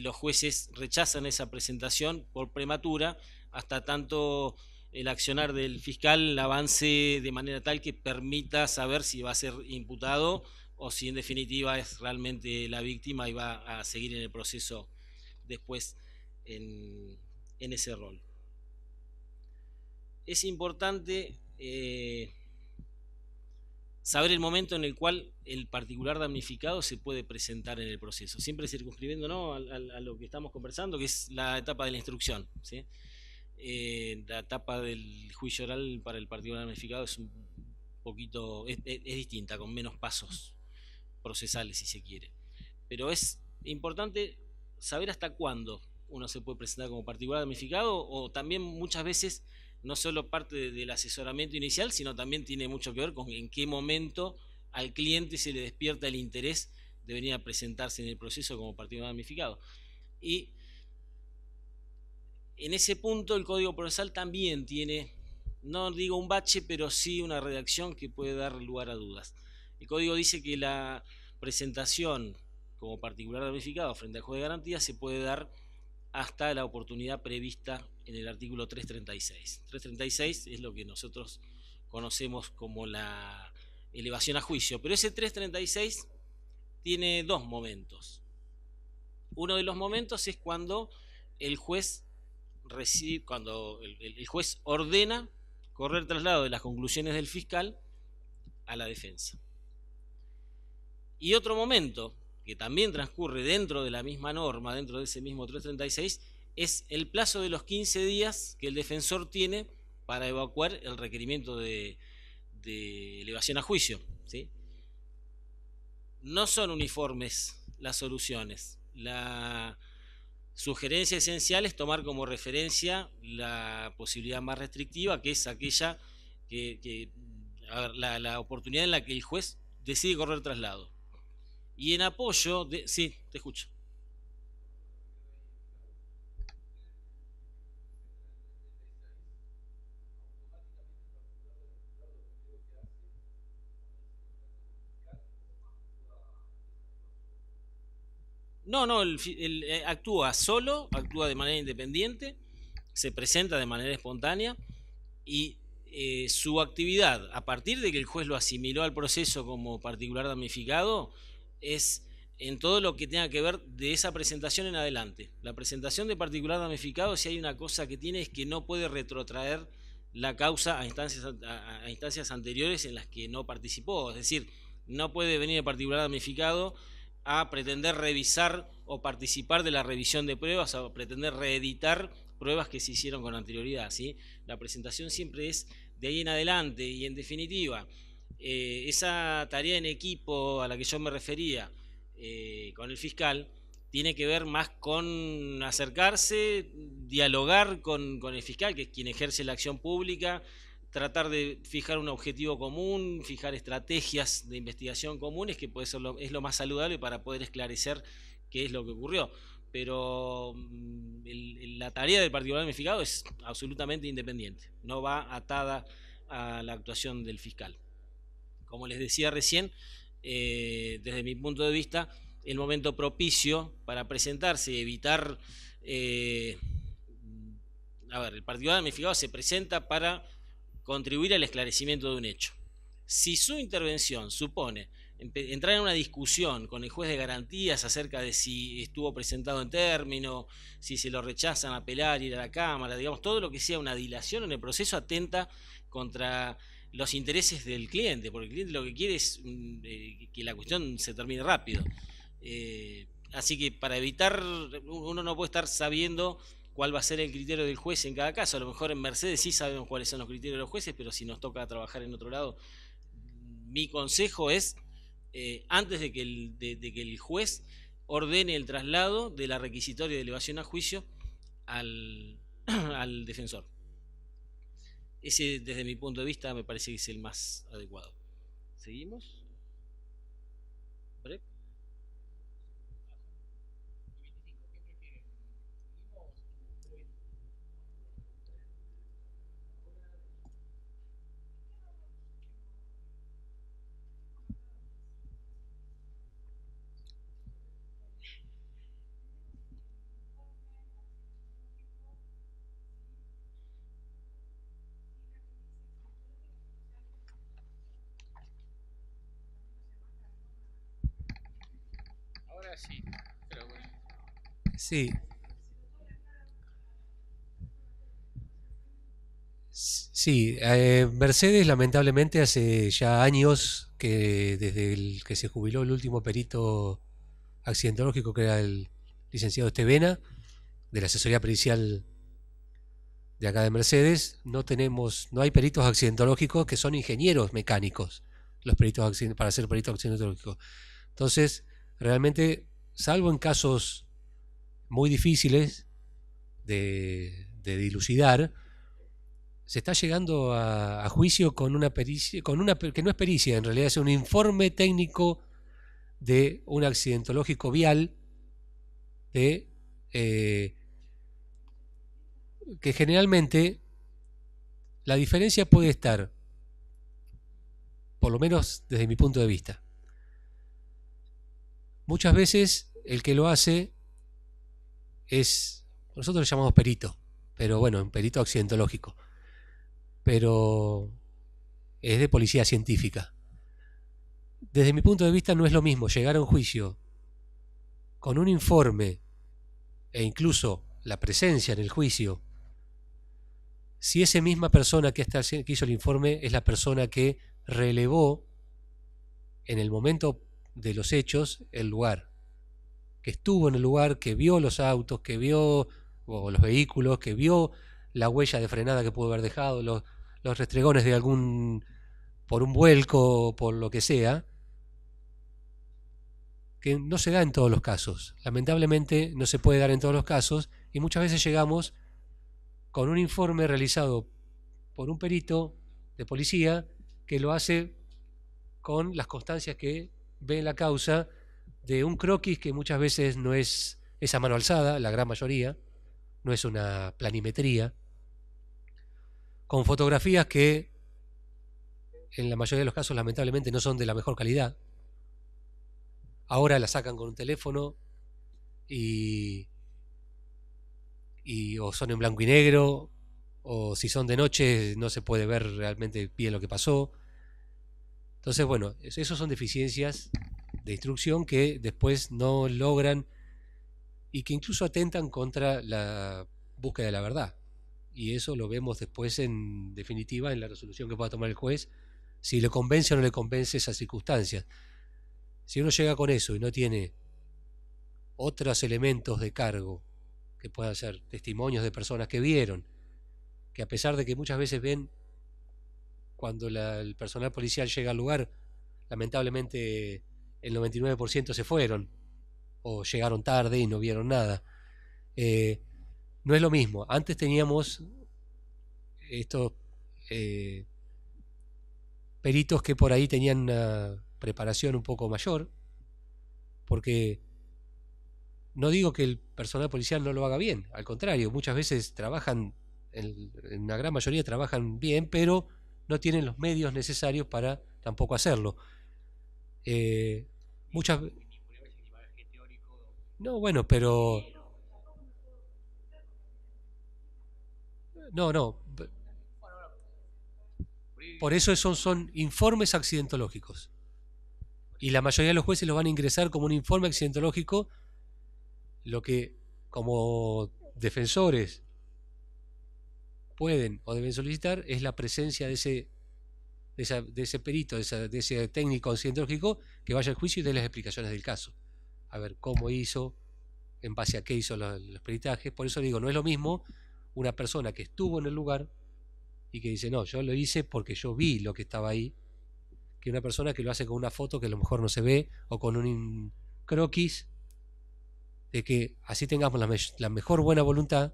los jueces rechazan esa presentación por prematura, hasta tanto el accionar del fiscal avance de manera tal que permita saber si va a ser imputado o si en definitiva es realmente la víctima y va a seguir en el proceso después en ese rol. Es importante saber el momento en el cual el particular damnificado se puede presentar en el proceso, siempre circunscribiendo, ¿no?, a lo que estamos conversando, que es la etapa de la instrucción, ¿sí? La etapa del juicio oral para el particular damnificado es un poquito, es distinta, con menos pasos procesales, si se quiere, pero es importante saber hasta cuándo uno se puede presentar como particular damnificado, o también muchas veces no solo parte del asesoramiento inicial, sino también tiene mucho que ver con en qué momento al cliente se le despierta el interés de venir a presentarse en el proceso como particular damnificado. Y en ese punto el Código Procesal también tiene, no digo un bache, pero sí una redacción que puede dar lugar a dudas. El Código dice que la presentación como particular damnificado frente al juez de garantía se puede dar hasta la oportunidad prevista en el artículo 336. 336 es lo que nosotros conocemos como la elevación a juicio, pero ese 336 tiene dos momentos. Uno de los momentos es cuando el juez cuando el juez ordena correr traslado de las conclusiones del fiscal a la defensa. Y otro momento que también transcurre dentro de la misma norma, dentro de ese mismo 336, es el plazo de los 15 días que el defensor tiene para evacuar el requerimiento de elevación a juicio, ¿sí? No son uniformes las soluciones. La sugerencia esencial es tomar como referencia la posibilidad más restrictiva, que es aquella la oportunidad en la que el juez decide correr traslado. Y en apoyo de... Sí, te escucho. No, actúa solo, actúa de manera independiente, se presenta de manera espontánea y su actividad, a partir de que el juez lo asimiló al proceso como particular damnificado, es en todo lo que tenga que ver de esa presentación en adelante. La presentación de particular damnificado, si hay una cosa que tiene, es que no puede retrotraer la causa a instancias anteriores en las que no participó. Es decir, no puede venir el particular damnificado a pretender revisar o participar de la revisión de pruebas, o pretender reeditar pruebas que se hicieron con anterioridad, ¿sí? La presentación siempre es de ahí en adelante, y en definitiva, esa tarea en equipo a la que yo me refería con el fiscal tiene que ver más con acercarse, dialogar con el fiscal, que es quien ejerce la acción pública, tratar de fijar un objetivo común, fijar estrategias de investigación comunes, que puede ser es lo más saludable para poder esclarecer qué es lo que ocurrió. Pero la tarea del particular damnificado es absolutamente independiente, no va atada a la actuación del fiscal. Como les decía recién, desde mi punto de vista, el momento propicio para presentarse y evitar... el particular damnificado se presenta para contribuir al esclarecimiento de un hecho. Si su intervención supone entrar en una discusión con el juez de garantías acerca de si estuvo presentado en término, si se lo rechazan, apelar, ir a la Cámara, digamos, todo lo que sea una dilación en el proceso atenta contra los intereses del cliente, porque el cliente lo que quiere es que la cuestión se termine rápido. Así que para evitar, uno no puede estar sabiendo cuál va a ser el criterio del juez en cada caso. A lo mejor en Mercedes sí sabemos cuáles son los criterios de los jueces, pero si nos toca trabajar en otro lado, mi consejo es, antes de que el juez ordene el traslado de la requisitoria de elevación a juicio al defensor. Ese, desde mi punto de vista, me parece que es el más adecuado. ¿Seguimos? ¿Break? Sí, pero bueno. Sí. Sí, Mercedes lamentablemente hace ya años que desde el que se jubiló el último perito accidentológico, que era el licenciado Estevena, de la asesoría pericial de acá de Mercedes, no hay peritos accidentológicos que son ingenieros mecánicos, los peritos para ser peritos accidentológicos. Entonces, realmente, salvo en casos muy difíciles, de dilucidar, se está llegando a juicio con una pericia, que no es pericia, en realidad es un informe técnico de un accidentológico vial de, que generalmente la diferencia puede estar, por lo menos desde mi punto de vista, muchas veces el que lo hace es, nosotros le llamamos perito, pero bueno, un perito accidentológico, pero es de policía científica. Desde mi punto de vista no es lo mismo llegar a un juicio con un informe e incluso la presencia en el juicio, si esa misma persona que hizo el informe es la persona que relevó en el momento de los hechos el lugar, que estuvo en el lugar, que vio los autos, que vio o los vehículos, que vio la huella de frenada que pudo haber dejado, los restregones de algún, por un vuelco, por lo que sea, que no se da en todos los casos. Lamentablemente no se puede dar en todos los casos y muchas veces llegamos con un informe realizado por un perito de policía que lo hace con las constancias que ve en la causa de un croquis que muchas veces no es a mano alzada, la gran mayoría, no es una planimetría, con fotografías que en la mayoría de los casos lamentablemente no son de la mejor calidad. Ahora la sacan con un teléfono y o son en blanco y negro, o si son de noche no se puede ver realmente bien lo que pasó. Entonces, bueno, esas son deficiencias de instrucción que después no logran y que incluso atentan contra la búsqueda de la verdad. Y eso lo vemos después, en definitiva, en la resolución que pueda tomar el juez, si le convence o no le convence esas circunstancias. Si uno llega con eso y no tiene otros elementos de cargo, que puedan ser testimonios de personas que vieron, que a pesar de que muchas veces ven cuando el personal policial llega al lugar, lamentablemente el 99% se fueron o llegaron tarde y no vieron nada. No es lo mismo. Antes teníamos estos peritos que por ahí tenían una preparación un poco mayor, porque no digo que el personal policial no lo haga bien, al contrario, muchas veces trabajan, en una gran mayoría trabajan bien, pero no tienen los medios necesarios para tampoco hacerlo. Muchas no, bueno, pero no, por eso son informes accidentológicos. Y la mayoría de los jueces los van a ingresar como un informe accidentológico, lo que como defensores pueden o deben solicitar es la presencia de ese perito, de ese técnico accidentológico que vaya al juicio y dé las explicaciones del caso. A ver cómo hizo, en base a qué hizo los peritajes. Por eso digo, no es lo mismo una persona que estuvo en el lugar y que dice, no, yo lo hice porque yo vi lo que estaba ahí, que una persona que lo hace con una foto que a lo mejor no se ve, o con un croquis, de que así tengamos la mejor buena voluntad,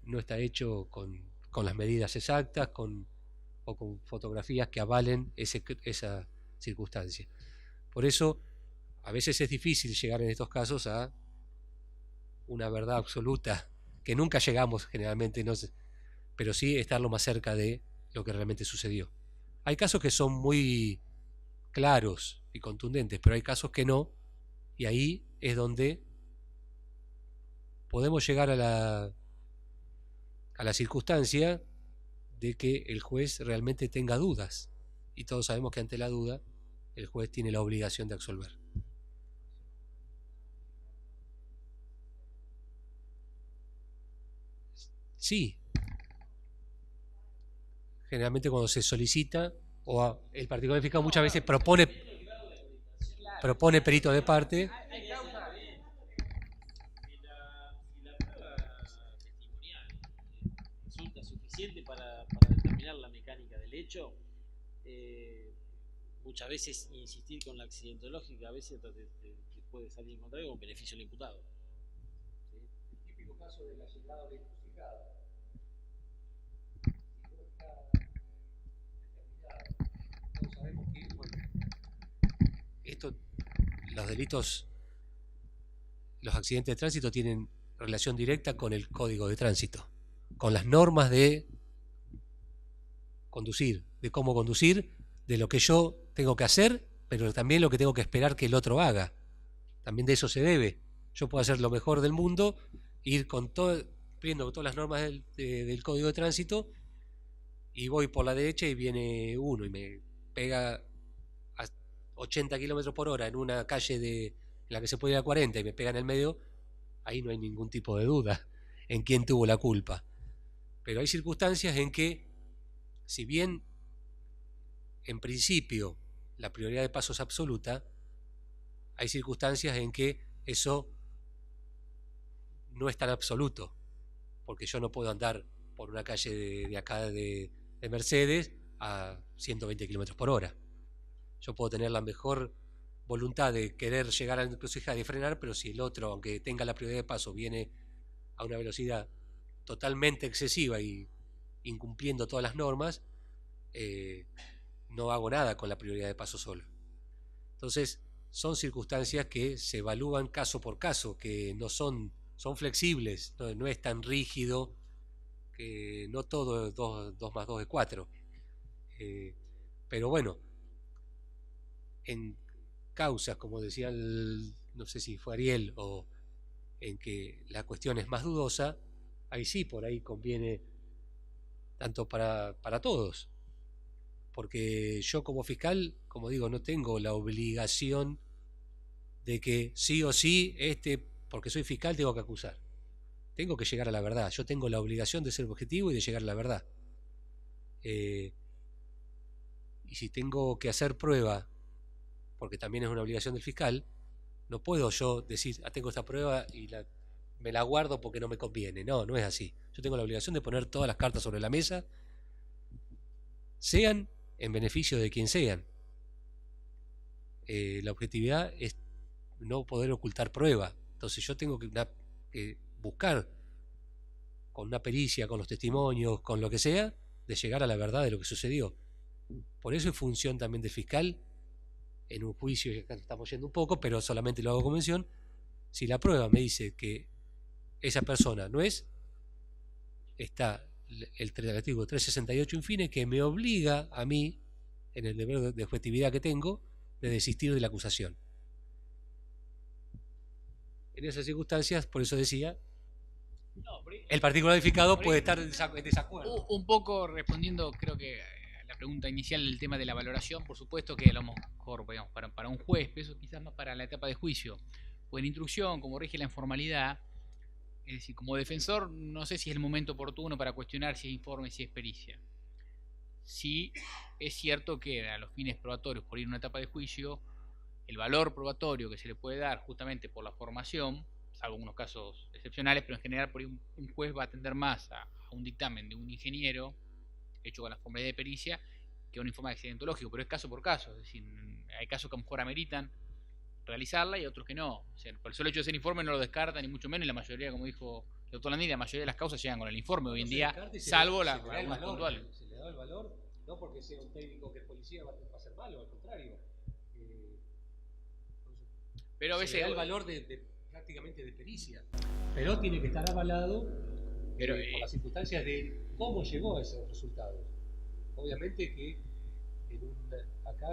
no está hecho con las medidas exactas, o con fotografías que avalen esa circunstancia. Por eso, a veces es difícil llegar en estos casos a una verdad absoluta, que nunca llegamos generalmente, no sé, pero sí estar lo más cerca de lo que realmente sucedió. Hay casos que son muy claros y contundentes, pero hay casos que no, y ahí es donde podemos llegar a la circunstancia de que el juez realmente tenga dudas, y todos sabemos que ante la duda el juez tiene la obligación de absolver. Sí, generalmente cuando se solicita, o el particular fiscal muchas veces propone perito de parte. Resulta suficiente para determinar la mecánica del hecho, muchas veces insistir con la accidentológica a veces te puede salir en contrario con beneficio al imputado. caso de la llegada a la encrucijada, si no está determinado, todos sabemos que, bueno, los delitos, los accidentes de tránsito tienen relación directa con el código de tránsito, con las normas de conducir, de cómo conducir, de lo que yo tengo que hacer, pero también lo que tengo que esperar que el otro haga. También de eso se debe. Yo puedo hacer lo mejor del mundo, ir con viendo todas las normas del código de tránsito, y voy por la derecha y viene uno y me pega a 80 kilómetros por hora en una calle en la que se puede ir a 40 y me pega en el medio. Ahí no hay ningún tipo de duda en quién tuvo la culpa. Pero hay circunstancias en que, si bien en principio la prioridad de paso es absoluta, hay circunstancias en que eso no es tan absoluto, porque yo no puedo andar por una calle de acá de Mercedes a 120 kilómetros por hora. Yo puedo tener la mejor voluntad de querer llegar a la encrucijada y frenar, pero si el otro, aunque tenga la prioridad de paso, viene a una velocidad totalmente excesiva y incumpliendo todas las normas, no hago nada con la prioridad de paso solo. Entonces, son circunstancias que se evalúan caso por caso, que no son flexibles, no es tan rígido, que no todo 2 más 2 es 4. Pero bueno, en causas, como decía no sé si fue Ariel, o en que la cuestión es más dudosa, ahí sí, por ahí conviene tanto para todos, porque yo como fiscal, como digo, no tengo la obligación de que sí o sí, porque soy fiscal, tengo que acusar. Tengo que llegar a la verdad. Yo tengo la obligación de ser objetivo y de llegar a la verdad. Y si tengo que hacer prueba, porque también es una obligación del fiscal, no puedo yo decir, tengo esta prueba y me la guardo porque no me conviene. No, no es así. Yo tengo la obligación de poner todas las cartas sobre la mesa, sean en beneficio de quien sean. La objetividad es no poder ocultar prueba. Entonces yo tengo que buscar con una pericia, con los testimonios, con lo que sea, de llegar a la verdad de lo que sucedió. Por eso es función también del fiscal, en un juicio, ya estamos yendo un poco, pero solamente lo hago con mención, si la prueba me dice que esa persona no es, está el artículo 368 infine, que me obliga a mí, en el deber de objetividad que tengo, de desistir de la acusación. En esas circunstancias, por eso decía, el particular edificado puede estar en desacuerdo. Un poco respondiendo, creo que a la pregunta inicial del tema de la valoración, por supuesto que a lo mejor, digamos, para un juez, pero eso quizás más para la etapa de juicio, o en instrucción, como rige la informalidad, es decir, como defensor, no sé si es el momento oportuno para cuestionar si es informe, si es pericia. Sí, es cierto que a los fines probatorios, por ir a una etapa de juicio, el valor probatorio que se le puede dar justamente por la formación, salvo algunos casos excepcionales, pero en general por ahí un juez va a atender más a un dictamen de un ingeniero hecho con la formalidad de pericia que a un informe accidentológico, pero es caso por caso, es decir, hay casos que a lo mejor ameritan realizarla y otros que no. O sea, por el solo hecho de ser informe no lo descartan, ni mucho menos, y la mayoría, como dijo el doctor Landini, la mayoría de las causas llegan con el informe hoy en día, salvo algunas puntuales. Se le da el valor, no porque sea un técnico que es policía va a ser malo, al contrario. Pero a veces se le da el valor prácticamente de pericia, pero tiene que estar avalado por las circunstancias de cómo llegó a esos resultados. Obviamente que acá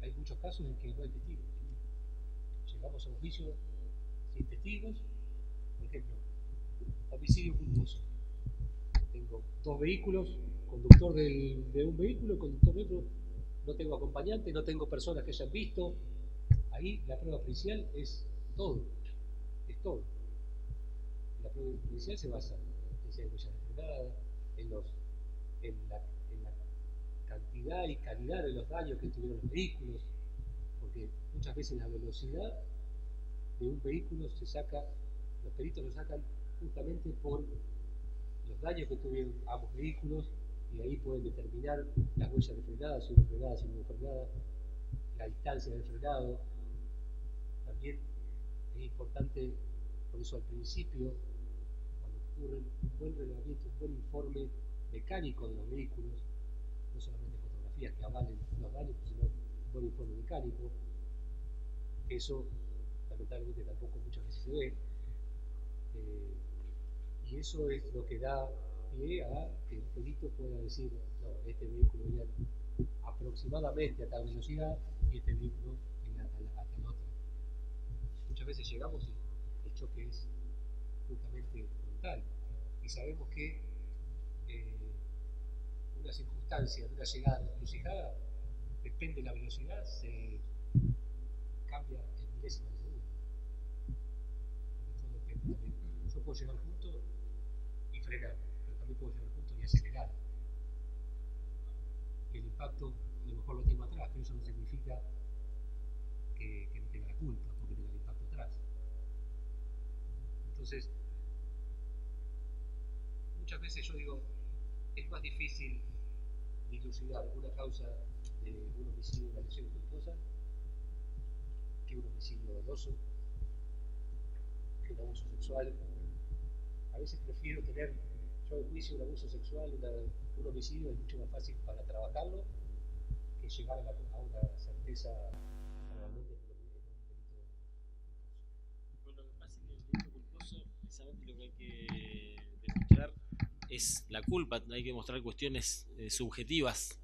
hay muchos casos en que no hay testigos. Llegamos a un juicio sin testigos. Por ejemplo, homicidio culposo. Tengo 2 vehículos, conductor de un vehículo, conductor de otro. No tengo acompañante, no tengo personas que hayan visto. Ahí la prueba pericial es todo. Es todo. La prueba pericial se basa en si hay huellas de frenada, en la cantidad y calidad de los daños que tuvieron los vehículos, porque muchas veces la velocidad de un vehículo los peritos lo sacan justamente por los daños que tuvieron ambos vehículos, y ahí pueden determinar las huellas de frenada, si hubo frenada, si no hubo frenada, la distancia del frenado. También es importante, por eso al principio, cuando un buen relevamiento, un buen informe mecánico de los vehículos, no solamente fotografías que avalen los daños, sino un buen informe mecánico. Eso lamentablemente tampoco muchas veces se ve, y eso es lo que da pie a que el perito pueda decir, no, este vehículo venía aproximadamente a tal velocidad y este vehículo venía a tal otra. Muchas veces llegamos y el choque es justamente frontal, y sabemos que una circunstancia de una llegada a la encrucijada, depende de la velocidad, se cambia en milésimas de segundo. Todo depende también. Yo puedo llegar junto y frenar, pero también puedo llegar junto y acelerar. Y el impacto a lo mejor lo tengo atrás, pero eso no significa que no tenga la culpa porque tenga el impacto atrás. Entonces, muchas veces yo digo, es más difícil dilucidar una causa de un homicidio, una lesión culposa, que un homicidio doloso, que un abuso sexual. A veces prefiero tener, yo en juicio, un abuso sexual, un homicidio es mucho más fácil para trabajarlo que llegar a una certeza normalmente por un delito culposo. Bueno, lo que pasa es que el delito culposo, precisamente lo que hay que demostrar es la culpa, hay que mostrar cuestiones subjetivas.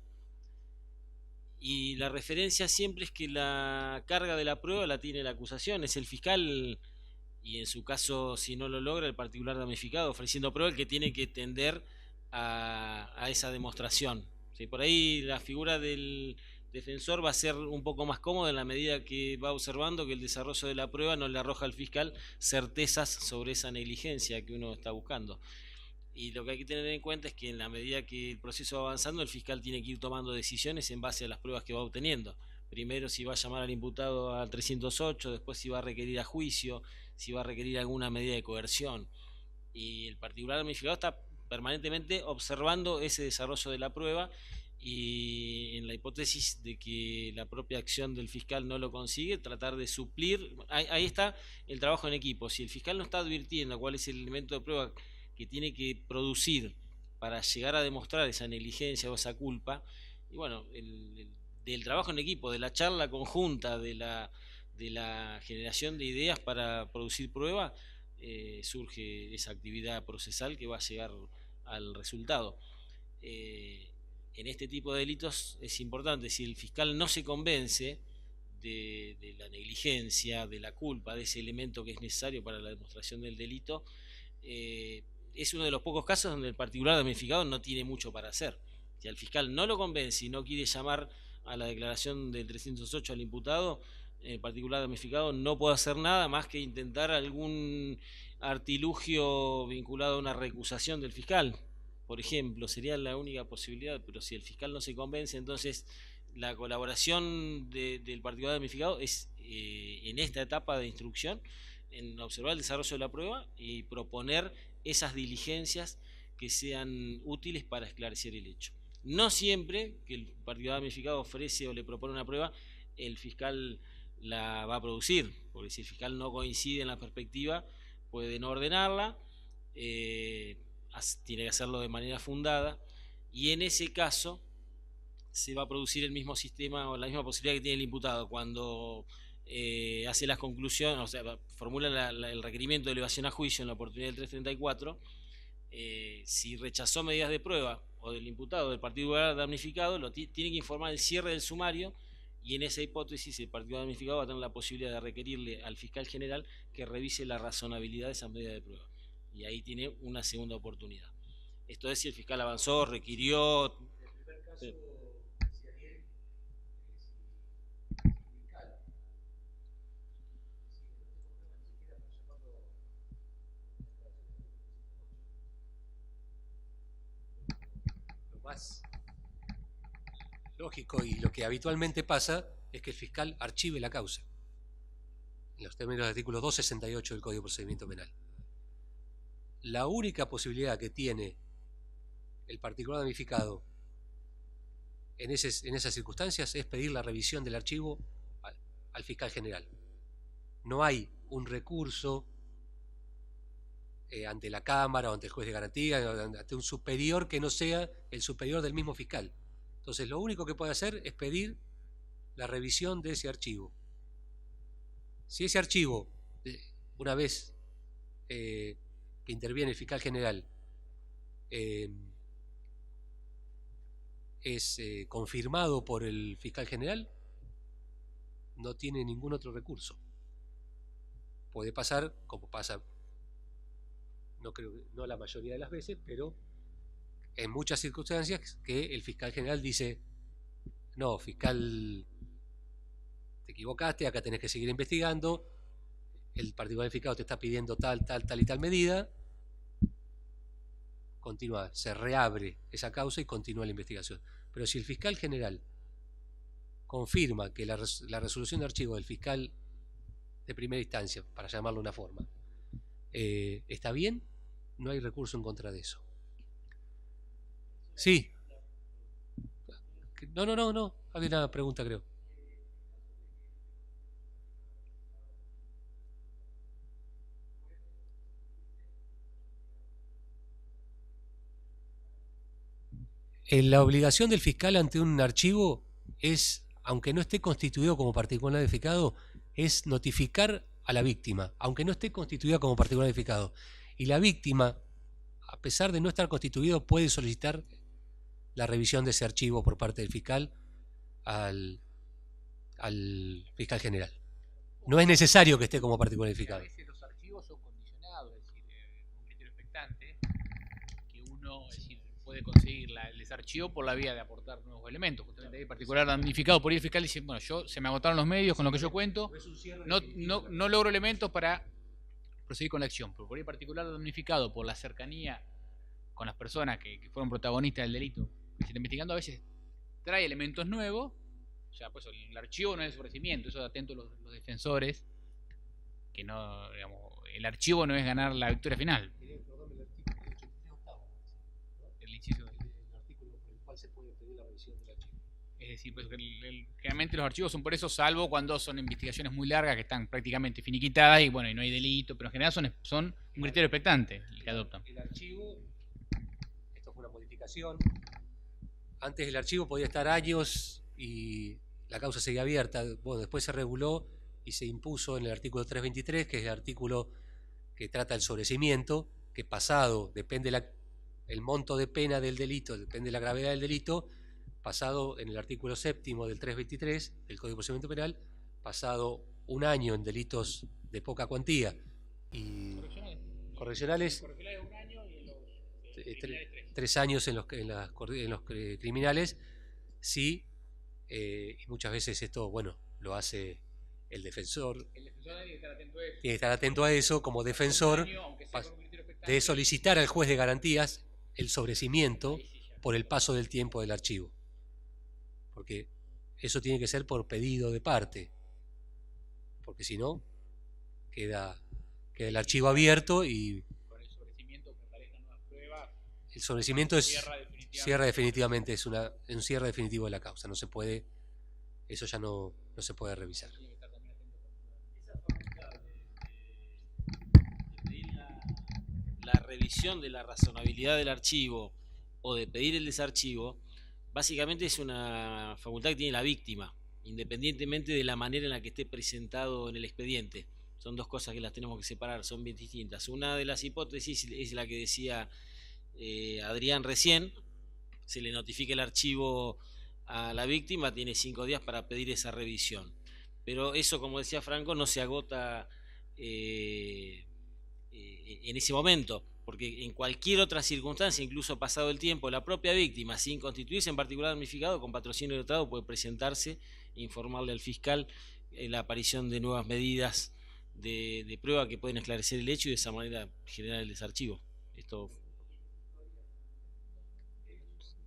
Y la referencia siempre es que la carga de la prueba la tiene la acusación, es el fiscal, y en su caso, si no lo logra, el particular damnificado, ofreciendo prueba el que tiene que tender a esa demostración. ¿Sí? Por ahí la figura del defensor va a ser un poco más cómoda en la medida que va observando que el desarrollo de la prueba no le arroja al fiscal certezas sobre esa negligencia que uno está buscando. Y lo que hay que tener en cuenta es que en la medida que el proceso va avanzando, el fiscal tiene que ir tomando decisiones en base a las pruebas que va obteniendo. Primero si va a llamar al imputado al 308, después si va a requerir a juicio, si va a requerir alguna medida de coerción. Y el particular damnificado está permanentemente observando ese desarrollo de la prueba, y en la hipótesis de que la propia acción del fiscal no lo consigue, tratar de suplir. Ahí está el trabajo en equipo. Si el fiscal no está advirtiendo cuál es el elemento de prueba que tiene que producir para llegar a demostrar esa negligencia o esa culpa, y bueno, del trabajo en equipo, de la charla conjunta, de la generación de ideas para producir prueba, surge esa actividad procesal que va a llegar al resultado. En este tipo de delitos es importante, si el fiscal no se convence de la negligencia, de la culpa, de ese elemento que es necesario para la demostración del delito, es uno de los pocos casos donde el particular damnificado no tiene mucho para hacer. Si al fiscal no lo convence y no quiere llamar a la declaración del 308 al imputado, el particular damnificado no puede hacer nada más que intentar algún artilugio vinculado a una recusación del fiscal, por ejemplo, sería la única posibilidad. Pero si el fiscal no se convence, entonces la colaboración del particular damnificado es en esta etapa de instrucción, en observar el desarrollo de la prueba y proponer esas diligencias que sean útiles para esclarecer el hecho. No siempre que el particular damnificado ofrece o le propone una prueba, el fiscal la va a producir, porque si el fiscal no coincide en la perspectiva, puede no ordenarla, tiene que hacerlo de manera fundada, y en ese caso se va a producir el mismo sistema o la misma posibilidad que tiene el imputado cuando hace las conclusiones, o sea, formula el requerimiento de elevación a juicio en la oportunidad del 334. Si rechazó medidas de prueba o del imputado o del particular damnificado, tiene que informar el cierre del sumario, y en esa hipótesis el particular damnificado va a tener la posibilidad de requerirle al fiscal general que revise la razonabilidad de esa medida de prueba, y ahí tiene una segunda oportunidad. Esto es si el fiscal avanzó, requirió. En el primer caso, si Ariel, lo más lógico y lo que habitualmente pasa es que el fiscal archive la causa, en los términos del artículo 268 del Código de Procedimiento Penal. La única posibilidad que tiene el particular damnificado en esas circunstancias es pedir la revisión del archivo al fiscal general. No hay un recurso ante la Cámara o ante el juez de garantía, ante un superior que no sea el superior del mismo fiscal. Entonces lo único que puede hacer es pedir la revisión de ese archivo. Si ese archivo, una vez que interviene el fiscal general, es confirmado por el fiscal general, no tiene ningún otro recurso. Puede pasar, como pasa, no la mayoría de las veces, pero en muchas circunstancias, que el fiscal general dice: no, fiscal, te equivocaste, acá tenés que seguir investigando, el particular verificado te está pidiendo tal y tal medida. Continúa, se reabre esa causa y continúa la investigación. Pero si el fiscal general confirma que la resolución de archivo del fiscal de primera instancia, para llamarlo de una forma, está bien, no hay recurso en contra de eso. Sí. No. Había una pregunta, creo. La obligación del fiscal ante un archivo es, aunque no esté constituido como particular verificado, es notificar a la víctima, aunque no esté constituida como particular verificado. Y la víctima, a pesar de no estar constituido, puede solicitar la revisión de ese archivo por parte del fiscal al fiscal general. No es necesario que esté como particular verificado. A veces los archivos son condicionados, es decir, un criterio expectante, que uno, es decir, puede conseguir el desarchivo por la vía de aportar nuevos elementos. Justamente ahí, particular damnificado, por ahí el fiscal dice: bueno, se me agotaron los medios con lo que yo cuento, no logro elementos para proseguir con la acción. Pero por ahí particular damnificado por la cercanía con las personas que fueron protagonistas del delito que se está investigando, a veces trae elementos nuevos. O sea, pues el archivo no es ofrecimiento, eso atento los defensores, que no, digamos, el archivo no es ganar la victoria final. El inciso del artículo por el cual se puede pedir la revisión del archivo. Es decir, pues generalmente los archivos son por eso, salvo cuando son investigaciones muy largas que están prácticamente finiquitadas y bueno, y no hay delito, pero en general son un criterio expectante el que adoptan. El archivo, esto fue una modificación. Antes el archivo podía estar años y la causa seguía abierta. Bueno, después se reguló y se impuso en el artículo 323, que es el artículo que trata el sobreseimiento, que pasado, depende el monto de pena del delito, depende de la gravedad del delito, pasado en el artículo séptimo del 323 del Código de Procedimiento Penal, pasado un año en delitos de poca cuantía y correccionales, un año y en los 3 años en los criminales, sí. Y muchas veces esto, bueno, lo hace el defensor. El defensor tiene que estar atento a eso como defensor, de solicitar al juez de garantías el sobreseimiento por el paso del tiempo del archivo. Porque eso tiene que ser por pedido de parte. Porque si no, queda el archivo abierto y con el sobreseimiento que aparezcan nuevas pruebas. El sobreseimiento cierra definitivamente, es un cierre definitivo de la causa. No se puede, eso ya no se puede revisar. La revisión de la razonabilidad del archivo o de pedir el desarchivo, básicamente es una facultad que tiene la víctima, independientemente de la manera en la que esté presentado en el expediente. Son dos cosas que las tenemos que separar, son bien distintas. Una de las hipótesis es la que decía Adrián recién: se le notifica el archivo a la víctima, tiene 5 días para pedir esa revisión. Pero eso, como decía Franco, no se agota en ese momento, porque en cualquier otra circunstancia, incluso pasado el tiempo, la propia víctima, sin constituirse en particular damnificado, con patrocinio letrado, puede presentarse e informarle al fiscal la aparición de nuevas medidas de prueba que pueden esclarecer el hecho y de esa manera generar el desarchivo. Esto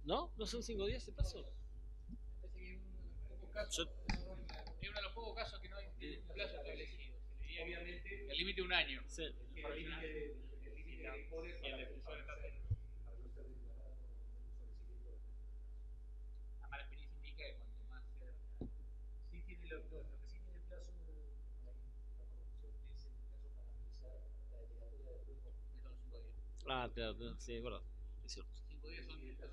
¿no? ¿No son 5 días de plazo? Es uno de los pocos casos que no hay plazo establecido. El límite de un año. Sí. La mala experiencia indica que cuanto más sea. Sí tiene lo que sí tiene plazo, la corrupción es el plazo para realizar la declaratoria de prueba. Ah, claro, sí, es verdad, es cierto. 5 días son 10 días.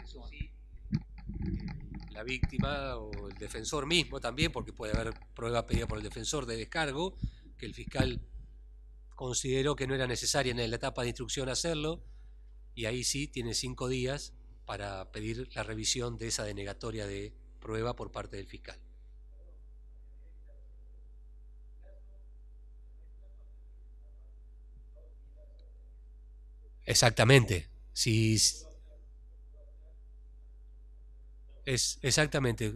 Eso sí, la víctima o el defensor mismo también, porque puede haber prueba pedida por el defensor de descargo, que el fiscal consideró que no era necesaria en la etapa de instrucción hacerlo, y ahí sí tiene 5 días para pedir la revisión de esa denegatoria de prueba por parte del fiscal. Exactamente. Si es exactamente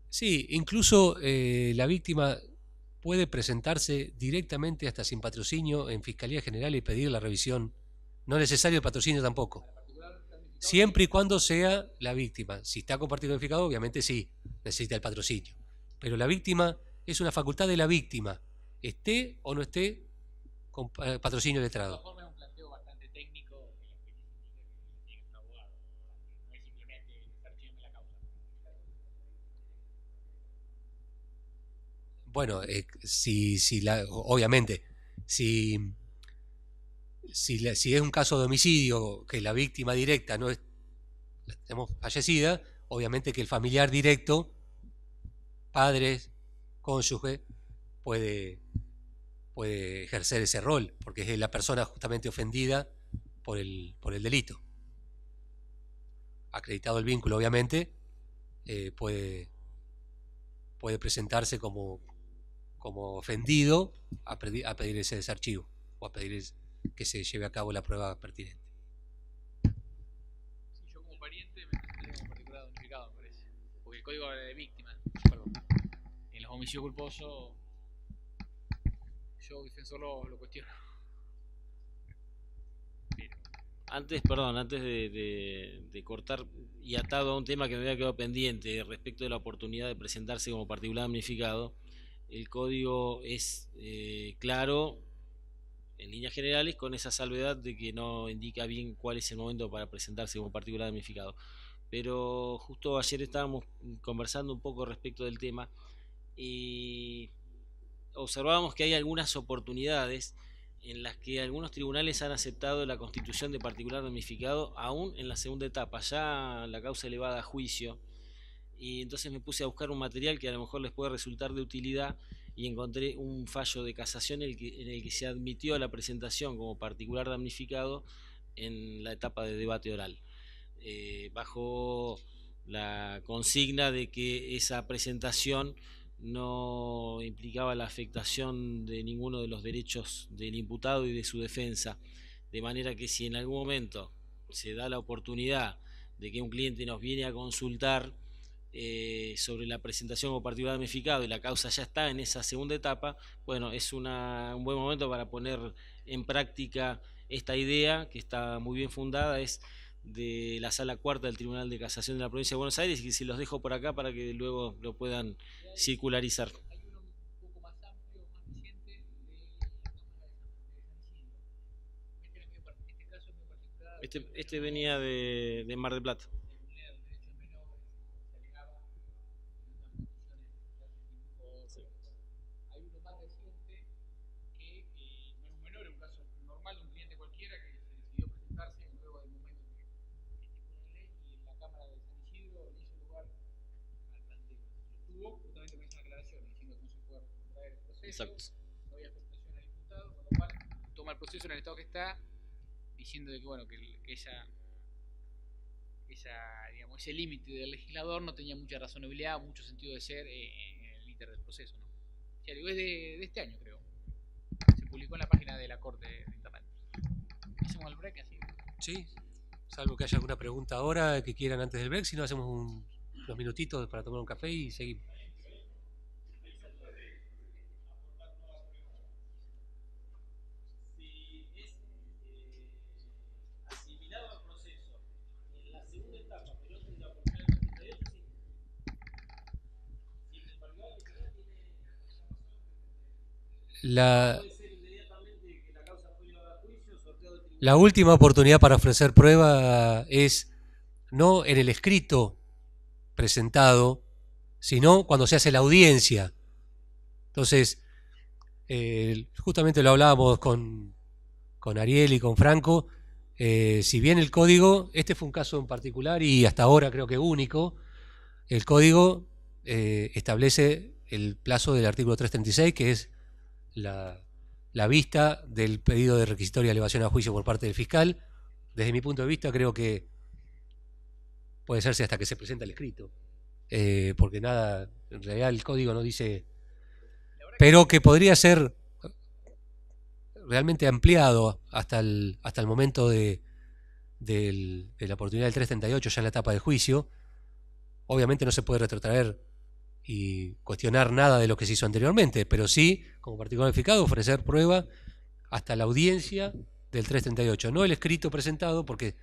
sí, incluso la víctima puede presentarse directamente hasta sin patrocinio en Fiscalía General y pedir la revisión. No es necesario el patrocinio tampoco. Siempre y cuando sea la víctima. Si está con partido unificado, obviamente sí, necesita el patrocinio. Pero la víctima es una facultad de la víctima, esté o no esté con patrocinio letrado. De todas formas, es un planteo bastante técnico que la experiencia indica que tiene que estar abogado. No es simplemente archivarme la causa. Bueno, obviamente, si es un caso de homicidio que la víctima directa no es fallecida, obviamente que el familiar directo, padres, cónyuge, puede ejercer ese rol, porque es la persona justamente ofendida por el delito. Acreditado el vínculo, obviamente, puede presentarse como ofendido a pedir ese desarchivo o a pedir que se lleve a cabo la prueba pertinente. Sí, yo como pariente me tendría como particular unificado, me parece. Porque el código habla de víctimas. Perdón. En los homicidios culposos, yo defensor lo cuestiono. Antes de cortar y atado a un tema que me había quedado pendiente respecto de la oportunidad de presentarse como particular damnificado, el código es claro en líneas generales, con esa salvedad de que no indica bien cuál es el momento para presentarse como particular damnificado. Pero justo ayer estábamos conversando un poco respecto del tema y observábamos que hay algunas oportunidades en las que algunos tribunales han aceptado la constitución de particular damnificado aún en la segunda etapa, ya la causa elevada a juicio. Y entonces me puse a buscar un material que a lo mejor les puede resultar de utilidad y encontré un fallo de casación en el que se admitió la presentación como particular damnificado en la etapa de debate oral, bajo la consigna de que esa presentación no implicaba la afectación de ninguno de los derechos del imputado y de su defensa, de manera que si en algún momento se da la oportunidad de que un cliente nos viene a consultar sobre la presentación como particular damnificado y la causa ya está en esa segunda etapa, bueno, es un buen momento para poner en práctica esta idea que está muy bien fundada, es de la sala cuarta del Tribunal de Casación de la Provincia de Buenos Aires, y se los dejo por acá para que luego lo puedan circularizar. Hay uno un poco más amplio, más reciente, de la Cámara de San Martín. Este caso es muy particular. Este venía de Mar del Plata. Hay uno más reciente que no es un menor, es un caso normal de un cliente cualquiera que se decidió presentarse luego del momento que estipula la ley, y en la Cámara de San Isidro le hizo lugar al planteo. Lo tuvo justamente con esa aclaración, diciendo que no se puede retrotraer el proceso. Exacto. No había afectación al imputado, con lo cual toma el proceso en el estado que está, diciendo de que bueno, que digamos, ese límite del legislador no tenía mucha razonabilidad, mucho sentido de ser en el inter del proceso, ¿no? Ya digo, es de este año, creo. Se publicó en la página de la Corte de Internet. Hacemos el break así. Sí, salvo que haya alguna pregunta ahora que quieran antes del break, si no hacemos unos minutitos para tomar un café y seguimos. La última oportunidad para ofrecer prueba es no en el escrito presentado, sino cuando se hace la audiencia. Entonces, justamente lo hablábamos con Ariel y con Franco. Si bien el código, este fue un caso en particular y hasta ahora creo que único, el código establece el plazo del artículo 336, que es la vista del pedido de requisitoria de elevación a juicio por parte del fiscal. Desde mi punto de vista creo que puede hacerse hasta que se presenta el escrito, porque nada, en realidad el código no dice, pero que podría ser realmente ampliado hasta el momento de la oportunidad del 338, ya en la etapa de juicio. Obviamente no se puede retrotraer y cuestionar nada de lo que se hizo anteriormente, pero sí, como particular verificado, ofrecer prueba hasta la audiencia del 338, no el escrito presentado, porque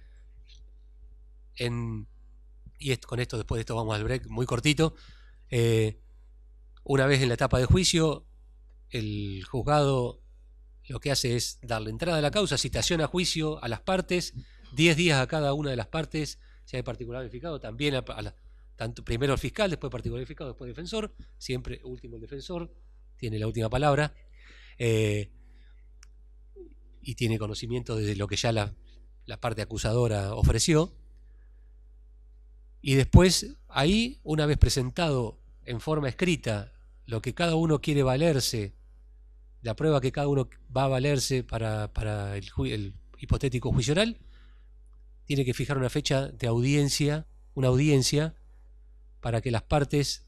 con esto, después de esto vamos al break muy cortito. Una vez en la etapa de juicio, el juzgado lo que hace es darle entrada a la causa, citación a juicio a las partes, 10 días a cada una de las partes, si hay particular verificado, también tanto primero el fiscal, después particular verificado, después el defensor, siempre último el defensor, tiene la última palabra, y tiene conocimiento de lo que ya la parte acusadora ofreció. Y después, ahí, una vez presentado en forma escrita lo que cada uno quiere valerse, la prueba que cada uno va a valerse para el hipotético juicio oral, tiene que fijar una fecha de audiencia, una audiencia, para que las partes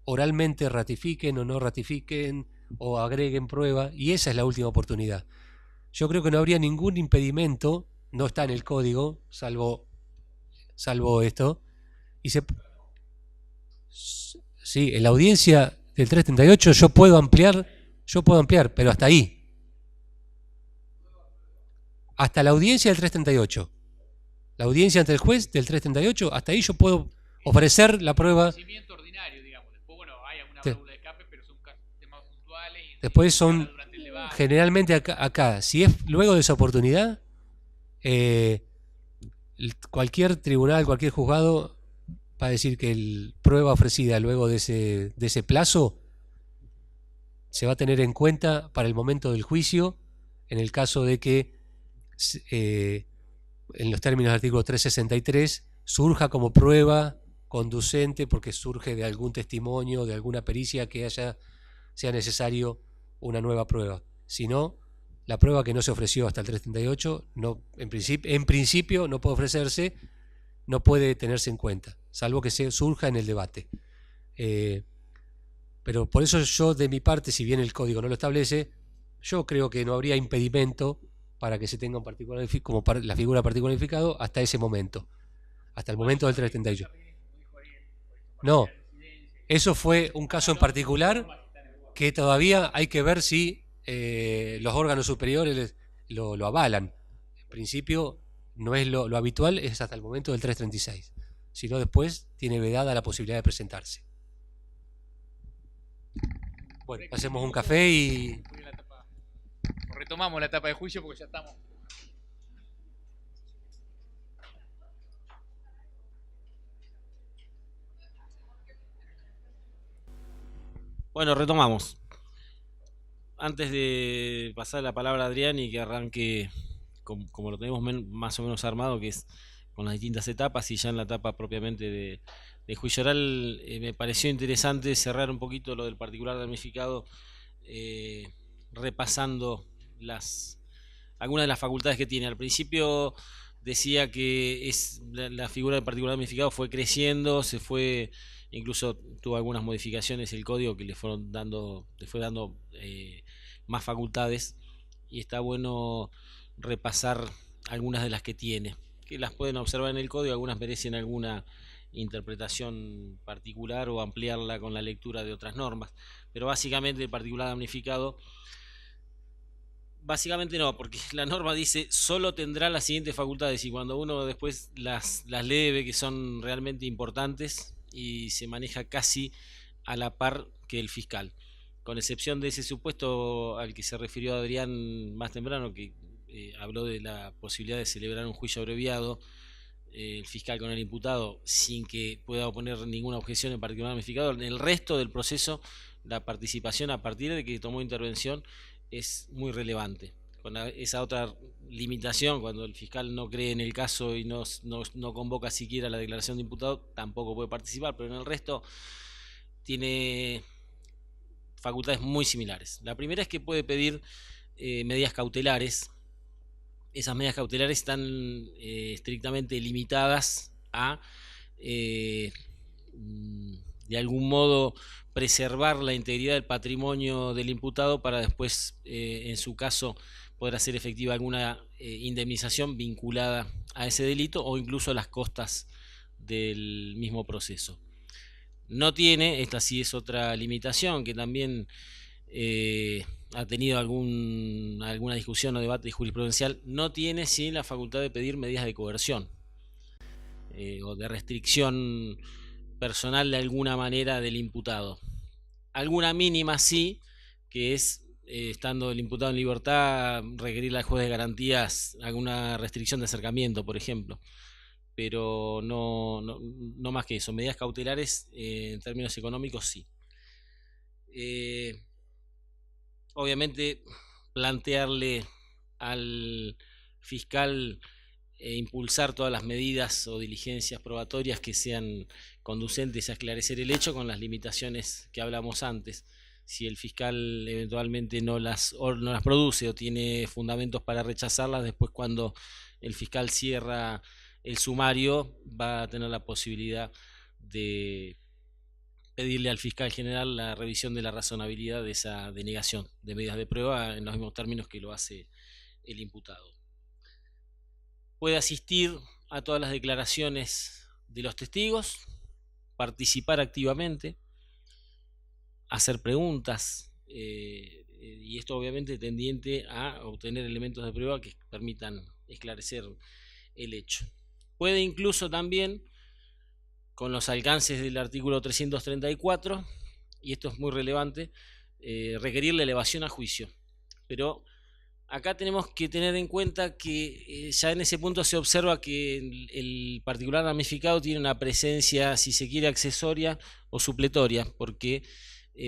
oralmente ratifiquen o no ratifiquen o agreguen prueba, y esa es la última oportunidad. Yo creo que no habría ningún impedimento, no está en el código, salvo esto, y sí, en la audiencia del 338 yo puedo ampliar, pero hasta ahí. Hasta la audiencia del 338. La audiencia ante el juez del 338, hasta ahí yo puedo ofrecer la prueba. Ordinario, digamos. Después, bueno, hay alguna válvula de escape, pero son temas puntuales. Después son, generalmente acá, si es luego de esa oportunidad, cualquier tribunal, cualquier juzgado va a decir que la prueba ofrecida luego de ese plazo se va a tener en cuenta para el momento del juicio, en el caso de que en los términos del artículo 363 surja como prueba conducente porque surge de algún testimonio, de alguna pericia que sea necesario una nueva prueba. Si no, la prueba que no se ofreció hasta el 338 no, en principio no puede ofrecerse, no puede tenerse en cuenta, salvo que surja en el debate. Pero por eso yo, de mi parte, si bien el código no lo establece, yo creo que no habría impedimento para que se tenga un particular como la figura particular verificado hasta ese momento, hasta el momento del 338. No, eso fue un caso en particular que todavía hay que ver si los órganos superiores lo avalan. En principio no es lo habitual, es hasta el momento del 336. Si no, después tiene vedada la posibilidad de presentarse. Bueno, hacemos un café y retomamos la etapa de juicio porque ya estamos. Bueno, retomamos. Antes de pasar la palabra a Adrián y que arranque como lo tenemos más o menos armado, que es con las distintas etapas, y ya en la etapa propiamente de juicio oral, me pareció interesante cerrar un poquito lo del particular damnificado, repasando algunas de las facultades que tiene. Al principio decía que la figura del particular damnificado fue creciendo, incluso tuvo algunas modificaciones el código que le fue dando más facultades, y está bueno repasar algunas de las que tiene, que las pueden observar en el código, algunas merecen alguna interpretación particular o ampliarla con la lectura de otras normas, pero básicamente el particular damnificado, básicamente no, porque la norma dice solo tendrá las siguientes facultades, y cuando uno después las lee ve que son realmente importantes y se maneja casi a la par que el fiscal. con excepción de ese supuesto al que se refirió Adrián más temprano, que habló de la posibilidad de celebrar un juicio abreviado, el fiscal con el imputado, sin que pueda oponer ninguna objeción en particular ramificado. En el resto del proceso, la participación a partir de que tomó intervención es muy relevante. Con esa otra limitación, cuando el fiscal no cree en el caso y no convoca siquiera la declaración de imputado, tampoco puede participar, pero en el resto tiene facultades muy similares. La primera es que puede pedir medidas cautelares. Esas medidas cautelares están estrictamente limitadas a de algún modo preservar la integridad del patrimonio del imputado para después, en su caso, poder hacer efectiva alguna indemnización vinculada a ese delito o incluso a las costas del mismo proceso. No tiene, esta sí es otra limitación que también ha tenido alguna discusión o debate jurisprudencial, no tiene sí la facultad de pedir medidas de coerción o de restricción personal de alguna manera del imputado. Alguna mínima sí, que es, estando el imputado en libertad, requerirle al juez de garantías alguna restricción de acercamiento, por ejemplo. Pero no más que eso. Medidas cautelares en términos económicos sí. Obviamente plantearle al fiscal impulsar todas las medidas o diligencias probatorias que sean conducentes a esclarecer el hecho, con las limitaciones que hablamos antes. Si el fiscal eventualmente no las produce o tiene fundamentos para rechazarlas, después cuando el fiscal cierra el sumario va a tener la posibilidad de pedirle al fiscal general la revisión de la razonabilidad de esa denegación de medidas de prueba en los mismos términos que lo hace el imputado. Puede asistir a todas las declaraciones de los testigos, participar activamente, hacer preguntas, y esto obviamente tendiente a obtener elementos de prueba que permitan esclarecer el hecho. Puede incluso también, con los alcances del artículo 334, y esto es muy relevante, requerir la elevación a juicio. Pero acá tenemos que tener en cuenta que ya en ese punto se observa que el particular damnificado tiene una presencia, si se quiere, accesoria o supletoria, porque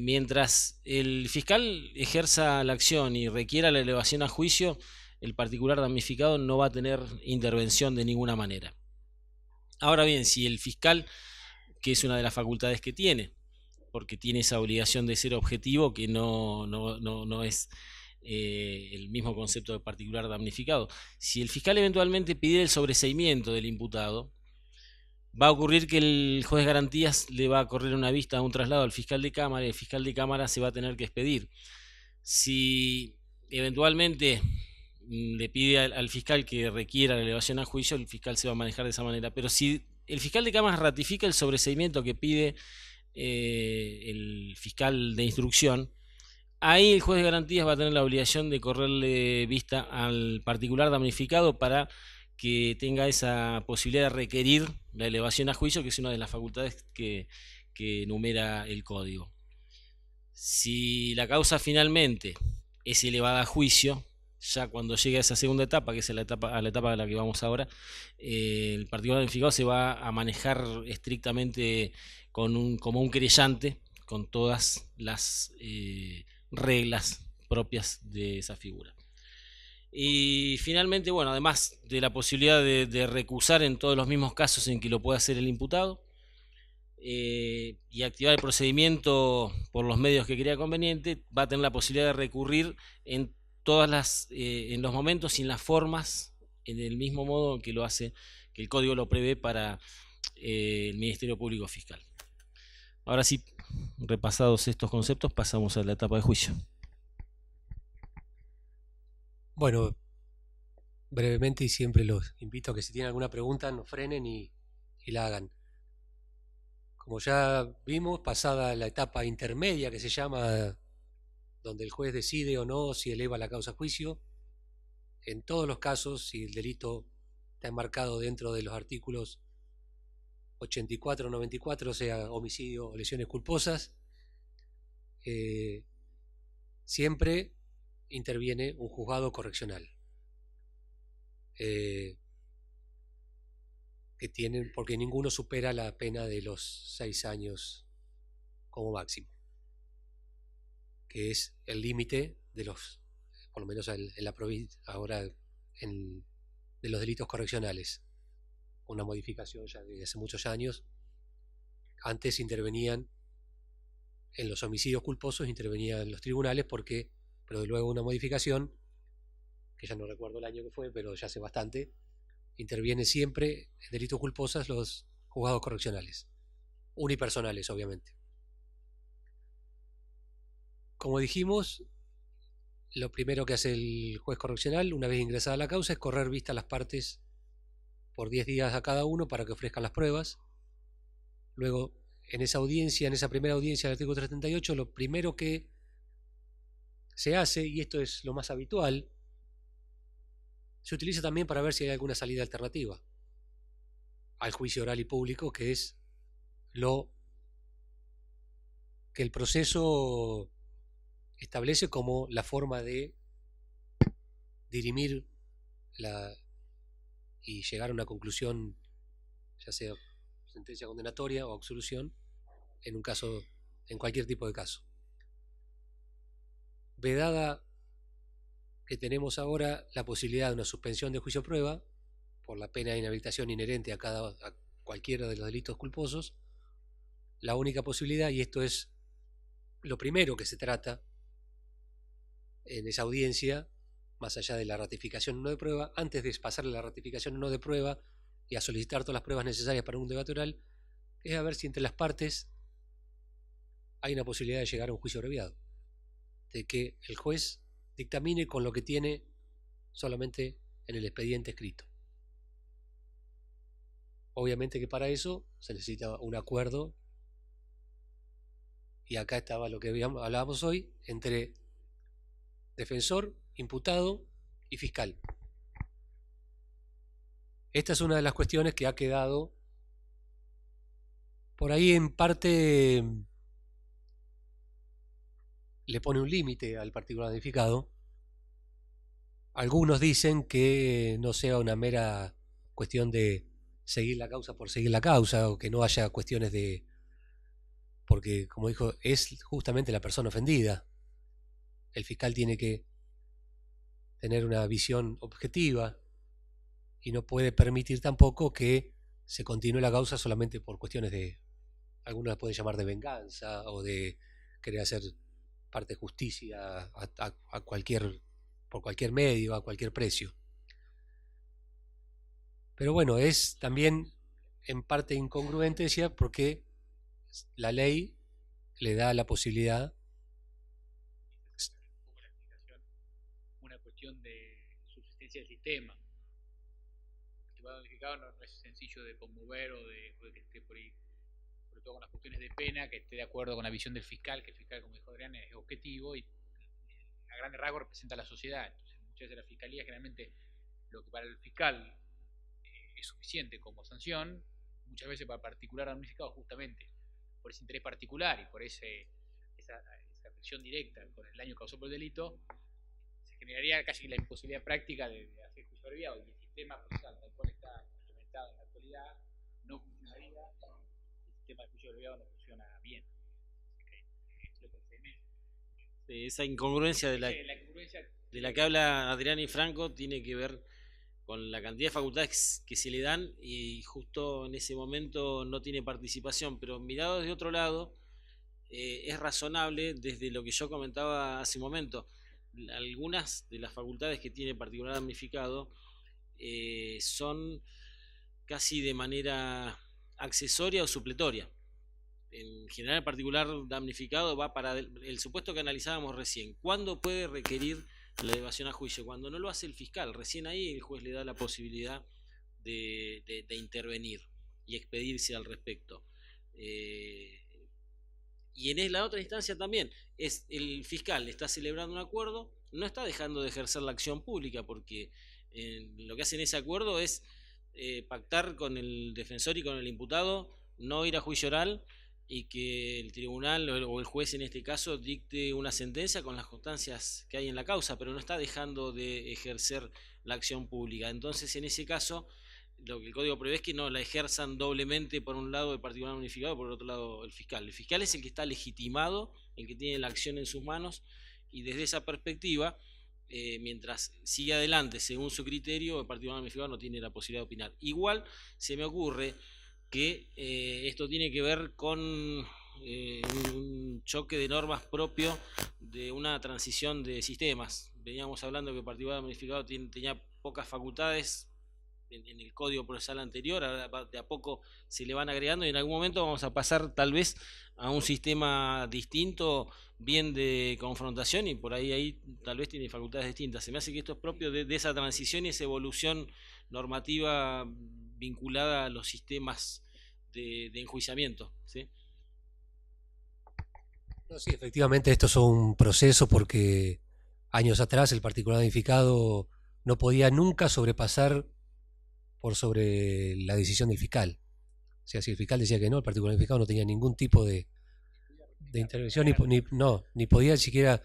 mientras el fiscal ejerza la acción y requiera la elevación a juicio, el particular damnificado no va a tener intervención de ninguna manera. Ahora bien, si el fiscal, que es una de las facultades que tiene, porque tiene esa obligación de ser objetivo, que no es el mismo concepto de particular damnificado, si el fiscal eventualmente pide el sobreseimiento del imputado, va a ocurrir que el juez de garantías le va a correr una vista a un traslado al fiscal de cámara y el fiscal de cámara se va a tener que expedir. Si eventualmente le pide al fiscal que requiera la elevación a juicio, el fiscal se va a manejar de esa manera. Pero si el fiscal de cámara ratifica el sobreseimiento que pide el fiscal de instrucción, ahí el juez de garantías va a tener la obligación de correrle vista al particular damnificado para que tenga esa posibilidad de requerir la elevación a juicio, que es una de las facultades que enumera el código. Si la causa finalmente es elevada a juicio, ya cuando llegue a esa segunda etapa, que es la etapa a la que vamos ahora, el particular damnificado se va a manejar estrictamente como un querellante, con todas las reglas propias de esa figura. Y finalmente, bueno, además de la posibilidad de recusar en todos los mismos casos en que lo pueda hacer el imputado, y activar el procedimiento por los medios que crea conveniente, va a tener la posibilidad de recurrir en en los momentos y en las formas, en el mismo modo que lo hace, que el código lo prevé para el Ministerio Público Fiscal. Ahora sí, repasados estos conceptos, pasamos a la etapa de juicio. Bueno, brevemente, y siempre los invito a que si tienen alguna pregunta nos frenen y la hagan. Como ya vimos, pasada la etapa intermedia que se llama, donde el juez decide o no si eleva la causa a juicio, en todos los casos, si el delito está enmarcado dentro de los artículos 84 o 94, o sea, homicidio o lesiones culposas, siempre interviene un juzgado correccional. Que tienen, porque ninguno supera la pena de los 6 años como máximo, que es el límite de los, por lo menos en la provincia, ahora de los delitos correccionales. Una modificación ya de hace muchos años. Antes intervenían en los homicidios culposos, intervenían los tribunales, pero luego una modificación, que ya no recuerdo el año que fue, pero ya hace bastante, interviene siempre en delitos culposos los juzgados correccionales, unipersonales obviamente. Como dijimos, lo primero que hace el juez correccional una vez ingresada la causa es correr vista a las partes por 10 días a cada uno para que ofrezcan las pruebas. Luego, en esa primera audiencia del artículo 338, lo primero que se hace, y esto es lo más habitual, se utiliza también para ver si hay alguna salida alternativa al juicio oral y público, que es lo que el proceso establece como la forma de dirimir y llegar a una conclusión, ya sea sentencia condenatoria o absolución, en cualquier tipo de caso. Vedada que tenemos ahora la posibilidad de una suspensión de juicio prueba por la pena de inhabilitación inherente a cualquiera de los delitos culposos, la única posibilidad, y esto es lo primero que se trata en esa audiencia, más allá de la ratificación no de prueba, antes de pasarle la ratificación no de prueba y a solicitar todas las pruebas necesarias para un debate oral, es a ver si entre las partes hay una posibilidad de llegar a un juicio abreviado, de que el juez dictamine con lo que tiene solamente en el expediente escrito. Obviamente que para eso se necesita un acuerdo, y acá estaba lo que hablábamos hoy, entre defensor, imputado y fiscal. Esta es una de las cuestiones que ha quedado por ahí, en parte le pone un límite al particular damnificado. Algunos dicen que no sea una mera cuestión de seguir la causa por seguir la causa, o que no haya cuestiones de... Porque, como dijo, es justamente la persona ofendida. El fiscal tiene que tener una visión objetiva y no puede permitir tampoco que se continúe la causa solamente por cuestiones de... Algunos la pueden llamar de venganza o de querer hacer parte de justicia por cualquier medio, a cualquier precio. Pero bueno, es también en parte incongruente, decía, porque la ley le da la posibilidad. Una cuestión de subsistencia del sistema. El tribunal unificado no es sencillo de conmover o de que esté por ahí, sobre todo con las cuestiones de pena, que esté de acuerdo con la visión del fiscal, que el fiscal, como dijo Adrián, es objetivo y a grandes rasgos representa a la sociedad. Entonces, muchas veces la fiscalía, generalmente lo que para el fiscal es suficiente como sanción, muchas veces para el particular damnificado, justamente por ese interés particular y por esa afección directa con el daño causado por el delito, se generaría casi la imposibilidad práctica de hacer juicio abreviado, y el sistema procesal tal cual está implementado en la actualidad no funcionaría. El sistema de juicio abreviado no funciona bien. Esa incongruencia de la que habla Adrián y Franco tiene que ver con la cantidad de facultades que se le dan, y justo en ese momento no tiene participación. Pero mirado desde otro lado, es razonable, desde lo que yo comentaba hace un momento. Algunas de las facultades que tiene particular damnificado son casi de manera accesoria o supletoria. En general, el particular damnificado va para el supuesto que analizábamos recién. ¿Cuándo puede requerir la elevación a juicio? Cuando no lo hace el fiscal. Recién ahí el juez le da la posibilidad de intervenir y expedirse al respecto. Y en la otra instancia también es el fiscal está celebrando un acuerdo, no está dejando de ejercer la acción pública, porque lo que hace en ese acuerdo es pactar con el defensor y con el imputado no ir a juicio oral y que el tribunal o el juez en este caso dicte una sentencia con las constancias que hay en la causa, pero no está dejando de ejercer la acción pública. Entonces, en ese caso, lo que el código prevé es que no la ejerzan doblemente, por un lado el particular unificado, por otro lado el fiscal. El fiscal es el que está legitimado, el que tiene la acción en sus manos, y desde esa perspectiva, mientras sigue adelante según su criterio, el particular unificado no tiene la posibilidad de opinar. Igual se me ocurre que esto tiene que ver con un choque de normas propio de una transición de sistemas. Veníamos hablando que el particular unificado tenía pocas facultades en el código procesal anterior, ahora de a poco se le van agregando y en algún momento vamos a pasar tal vez a un sistema distinto, bien de confrontación, y por ahí tal vez tiene facultades distintas. Se me hace que esto es propio de esa transición y esa evolución normativa vinculada a los sistemas de enjuiciamiento, ¿sí? No, sí, efectivamente esto es un proceso porque años atrás el particular unificado no podía nunca sobrepasar por sobre la decisión del fiscal. O sea, si el fiscal decía que no, el particular unificado no tenía ningún tipo de intervención, ni podía siquiera.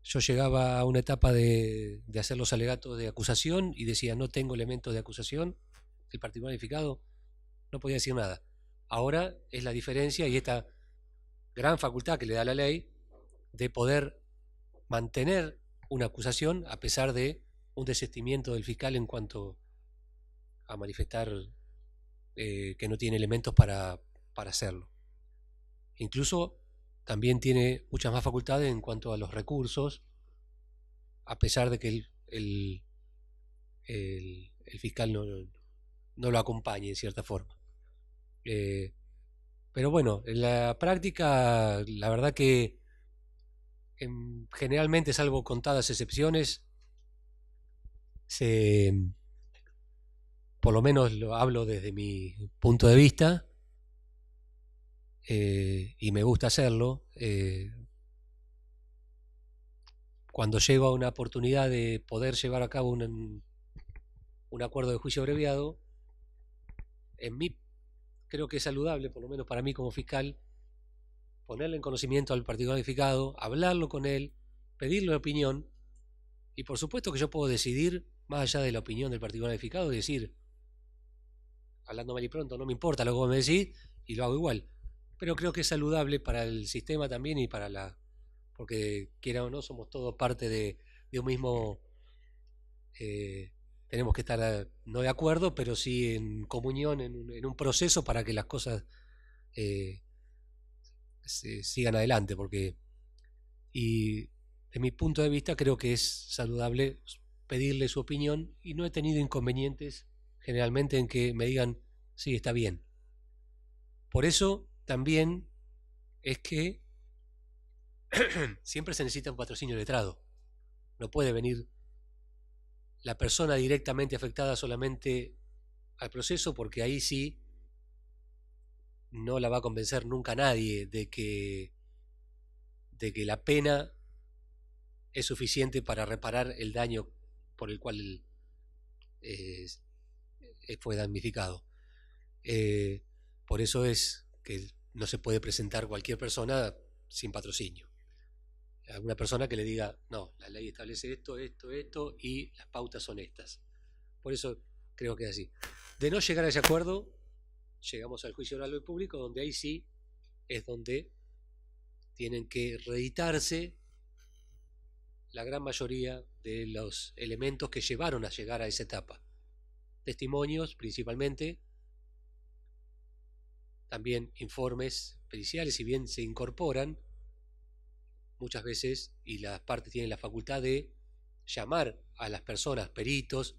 Yo llegaba a una etapa de hacer los alegatos de acusación y decía no tengo elementos de acusación, el particular unificado no podía decir nada. Ahora es la diferencia y esta gran facultad que le da la ley de poder mantener una acusación a pesar de un desistimiento del fiscal en cuanto a manifestar que no tiene elementos para hacerlo. Incluso también tiene muchas más facultades en cuanto a los recursos, a pesar de que el fiscal no lo acompañe en cierta forma. Pero bueno, en la práctica, la verdad que generalmente, salvo contadas excepciones, por lo menos lo hablo desde mi punto de vista, y me gusta hacerlo, cuando llego a una oportunidad de poder llevar a cabo un acuerdo de juicio abreviado, en mí creo que es saludable, por lo menos para mí como fiscal, ponerle en conocimiento al particular unificado, hablarlo con él, pedirle opinión, y por supuesto que yo puedo decidir, más allá de la opinión del particular unificado, y decir, hablando mal y pronto, no me importa lo que vos me decís, y lo hago igual. Pero creo que es saludable para el sistema también y para porque quiera o no, somos todos parte de un mismo. Tenemos que estar no de acuerdo, pero sí en comunión, en un proceso para que las cosas se sigan adelante. Y de mi punto de vista creo que es saludable pedirle su opinión y no he tenido inconvenientes generalmente en que me digan, sí, está bien. Por eso también es que siempre se necesita un patrocinio letrado. No puede venir la persona directamente afectada solamente al proceso, porque ahí sí no la va a convencer nunca nadie de que la pena es suficiente para reparar el daño por el cual fue damnificado. Por eso es que no se puede presentar cualquier persona sin patrocinio. Alguna persona que le diga, no, la ley establece esto, esto, y las pautas son estas. Por eso creo que es así. De no llegar a ese acuerdo, llegamos al juicio oral y público, donde ahí sí es donde tienen que reeditarse la gran mayoría de los elementos que llevaron a llegar a esa etapa. Testimonios, principalmente, también informes periciales, si bien se incorporan muchas veces, y las partes tienen la facultad de llamar a las personas, peritos,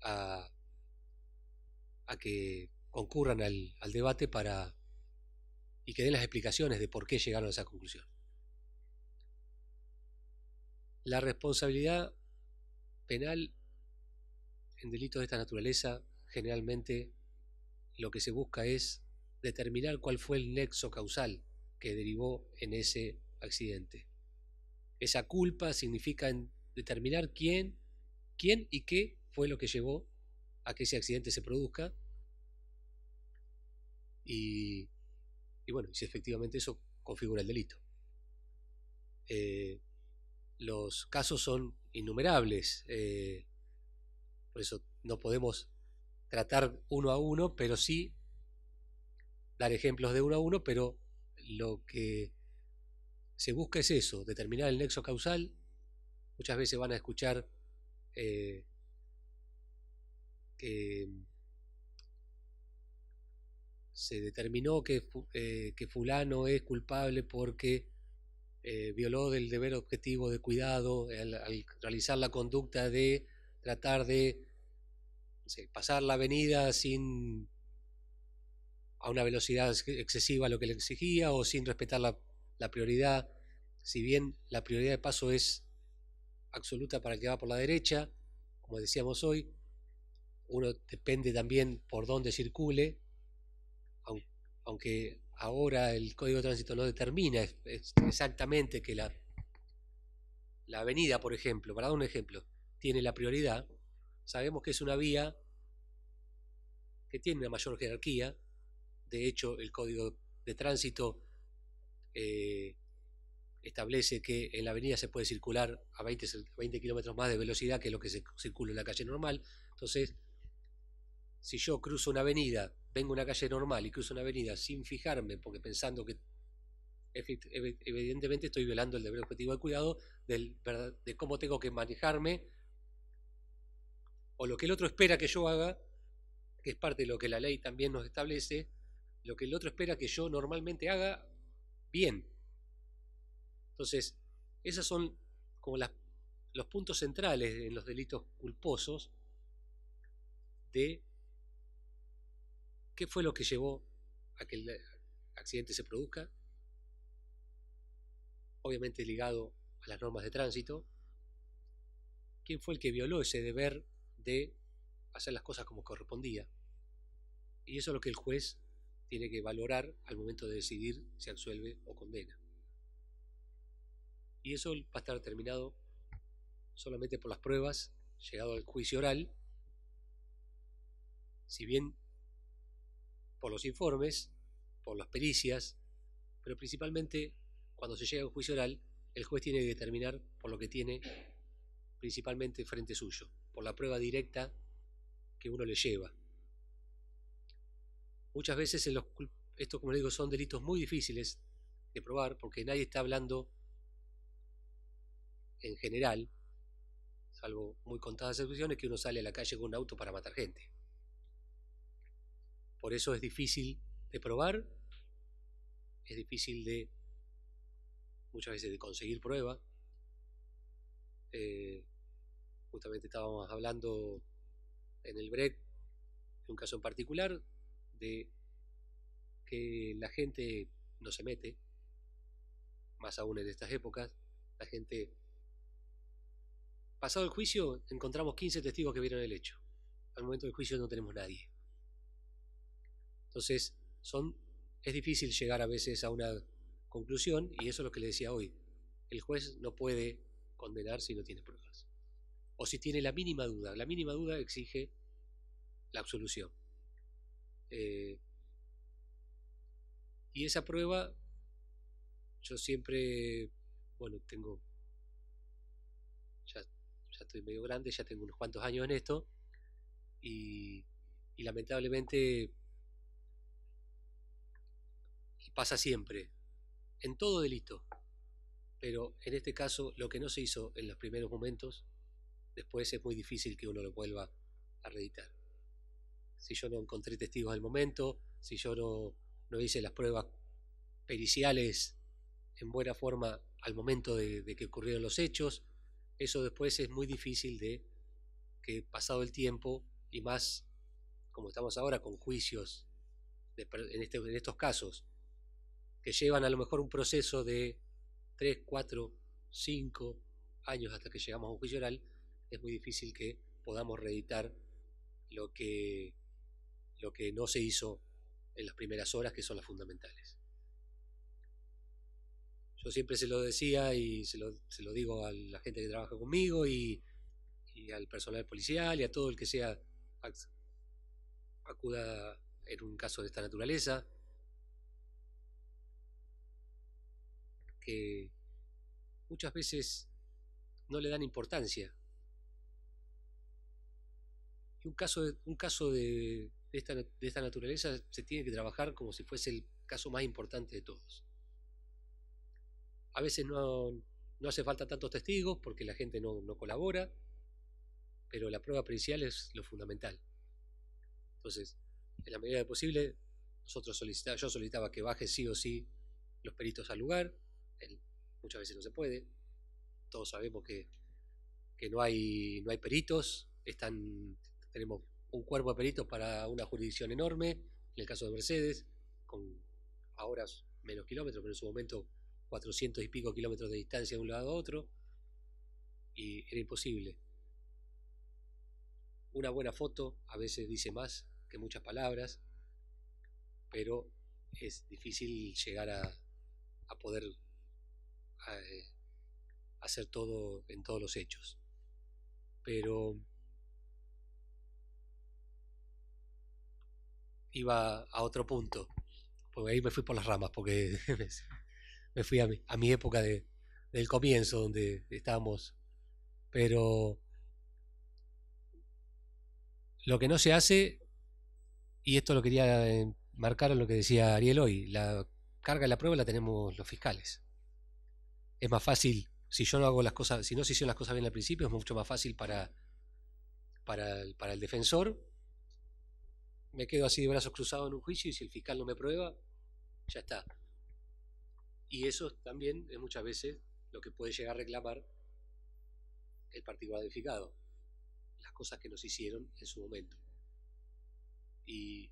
a que concurran al debate y que den las explicaciones de por qué llegaron a esa conclusión. La responsabilidad penal en delitos de esta naturaleza, generalmente lo que se busca es determinar cuál fue el nexo causal que derivó en ese accidente. Esa culpa significa determinar quién y qué fue lo que llevó a que ese accidente se produzca, y y bueno, si efectivamente eso configura el delito. Los casos son innumerables, por eso no podemos tratar uno a uno, pero sí dar ejemplos de uno a uno, pero lo que se busca es eso, determinar el nexo causal. Muchas veces van a escuchar que se determinó que fulano es culpable porque violó del deber objetivo de cuidado al realizar la conducta de tratar de, no sé, pasar la avenida sin a una velocidad excesiva a lo que le exigía o sin respetar la prioridad, si bien la prioridad de paso es absoluta para el que va por la derecha, como decíamos hoy, uno depende también por dónde circule, aunque ahora el Código de Tránsito no determina exactamente que la avenida, por ejemplo, para dar un ejemplo, tiene la prioridad. Sabemos que es una vía que tiene una mayor jerarquía. De hecho, el Código de Tránsito establece que en la avenida se puede circular a 20 kilómetros más de velocidad que lo que se circula en la calle normal. Entonces, si yo cruzo una avenida, vengo a una calle normal y cruzo una avenida sin fijarme, porque pensando que evidentemente estoy violando el deber objetivo de cuidado de cómo tengo que manejarme, o lo que el otro espera que yo haga, que es parte de lo que la ley también nos establece, lo que el otro espera que yo normalmente haga bien. Entonces, esos son como los puntos centrales en los delitos culposos de qué fue lo que llevó a que el accidente se produzca, obviamente ligado a las normas de tránsito, quién fue el que violó ese deber de hacer las cosas como correspondía. Y eso es lo que el juez tiene que valorar al momento de decidir si absuelve o condena. Y eso va a estar determinado solamente por las pruebas, llegado al juicio oral, si bien por los informes, por las pericias, pero principalmente cuando se llega a un juicio oral, el juez tiene que determinar por lo que tiene principalmente frente suyo, por la prueba directa que uno le lleva. Muchas veces esto, como les digo, son delitos muy difíciles de probar porque nadie está hablando en general, salvo muy contadas excepciones, que uno sale a la calle con un auto para matar gente. Por eso es difícil de probar, es difícil muchas veces de conseguir prueba. Justamente estábamos hablando en el break de un caso en particular de que la gente no se mete, más aún en estas épocas. La gente, pasado el juicio, encontramos 15 testigos que vieron el hecho. Al momento del juicio no tenemos nadie. Entonces es difícil llegar a veces a una conclusión, y eso es lo que le decía hoy. El juez no puede condenar si no tiene pruebas, o si tiene la mínima duda. La mínima duda exige la absolución. Y esa prueba, yo siempre, bueno, ya estoy medio grande, ya tengo unos cuantos años en esto, y lamentablemente, y pasa siempre, en todo delito, pero en este caso lo que no se hizo en los primeros momentos, después es muy difícil que uno lo vuelva a reeditar. Si yo no encontré testigos del momento, si yo no hice las pruebas periciales en buena forma al momento de que ocurrieron los hechos, eso después es muy difícil de que, pasado el tiempo, y más como estamos ahora con juicios en estos casos que llevan a lo mejor un proceso de 3, 4, 5 años hasta que llegamos a un juicio oral, es muy difícil que podamos reeditar lo que no se hizo en las primeras horas, que son las fundamentales. Yo siempre se lo decía y se lo digo a la gente que trabaja conmigo y al personal policial y a todo el que sea acuda en un caso de esta naturaleza. que muchas veces no le dan importancia. Y un caso de esta naturaleza se tiene que trabajar como si fuese el caso más importante de todos. A veces no hace falta tantos testigos porque la gente no colabora, pero la prueba pericial es lo fundamental. Entonces, en la medida de posible, yo solicitaba que baje sí o sí los peritos al lugar. Muchas veces no se puede. Todos sabemos que no hay peritos. Tenemos un cuerpo de peritos para una jurisdicción enorme. En el caso de Mercedes, con ahora menos kilómetros, pero en su momento 400 y pico kilómetros de distancia de un lado a otro. Y era imposible. Una buena foto a veces dice más que muchas palabras, pero es difícil llegar a poder hacer todo en todos los hechos. Pero iba a otro punto, porque ahí me fui por las ramas, porque me fui a mi época del comienzo, donde estábamos. Pero lo que no se hace, y esto lo quería marcar lo que decía Ariel hoy, la carga de la prueba la tenemos los fiscales. Es más fácil, si yo no hago las cosas, si no se hicieron las cosas bien al principio, es mucho más fácil para el defensor. Me quedo así de brazos cruzados en un juicio y si el fiscal no me prueba, ya está. Y eso también es muchas veces lo que puede llegar a reclamar el particular edificado, las cosas que nos hicieron en su momento. Y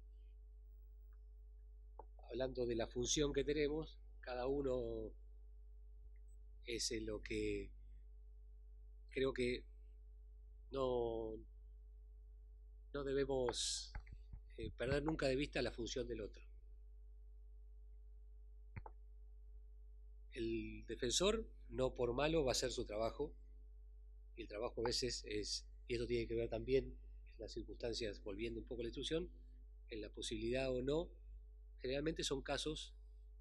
hablando de la función que tenemos, cada uno es en lo que creo que no debemos perder nunca de vista la función del otro. El defensor no por malo va a hacer su trabajo, y el trabajo a veces y esto tiene que ver también en las circunstancias, volviendo un poco a la instrucción, en la posibilidad o no. Generalmente son casos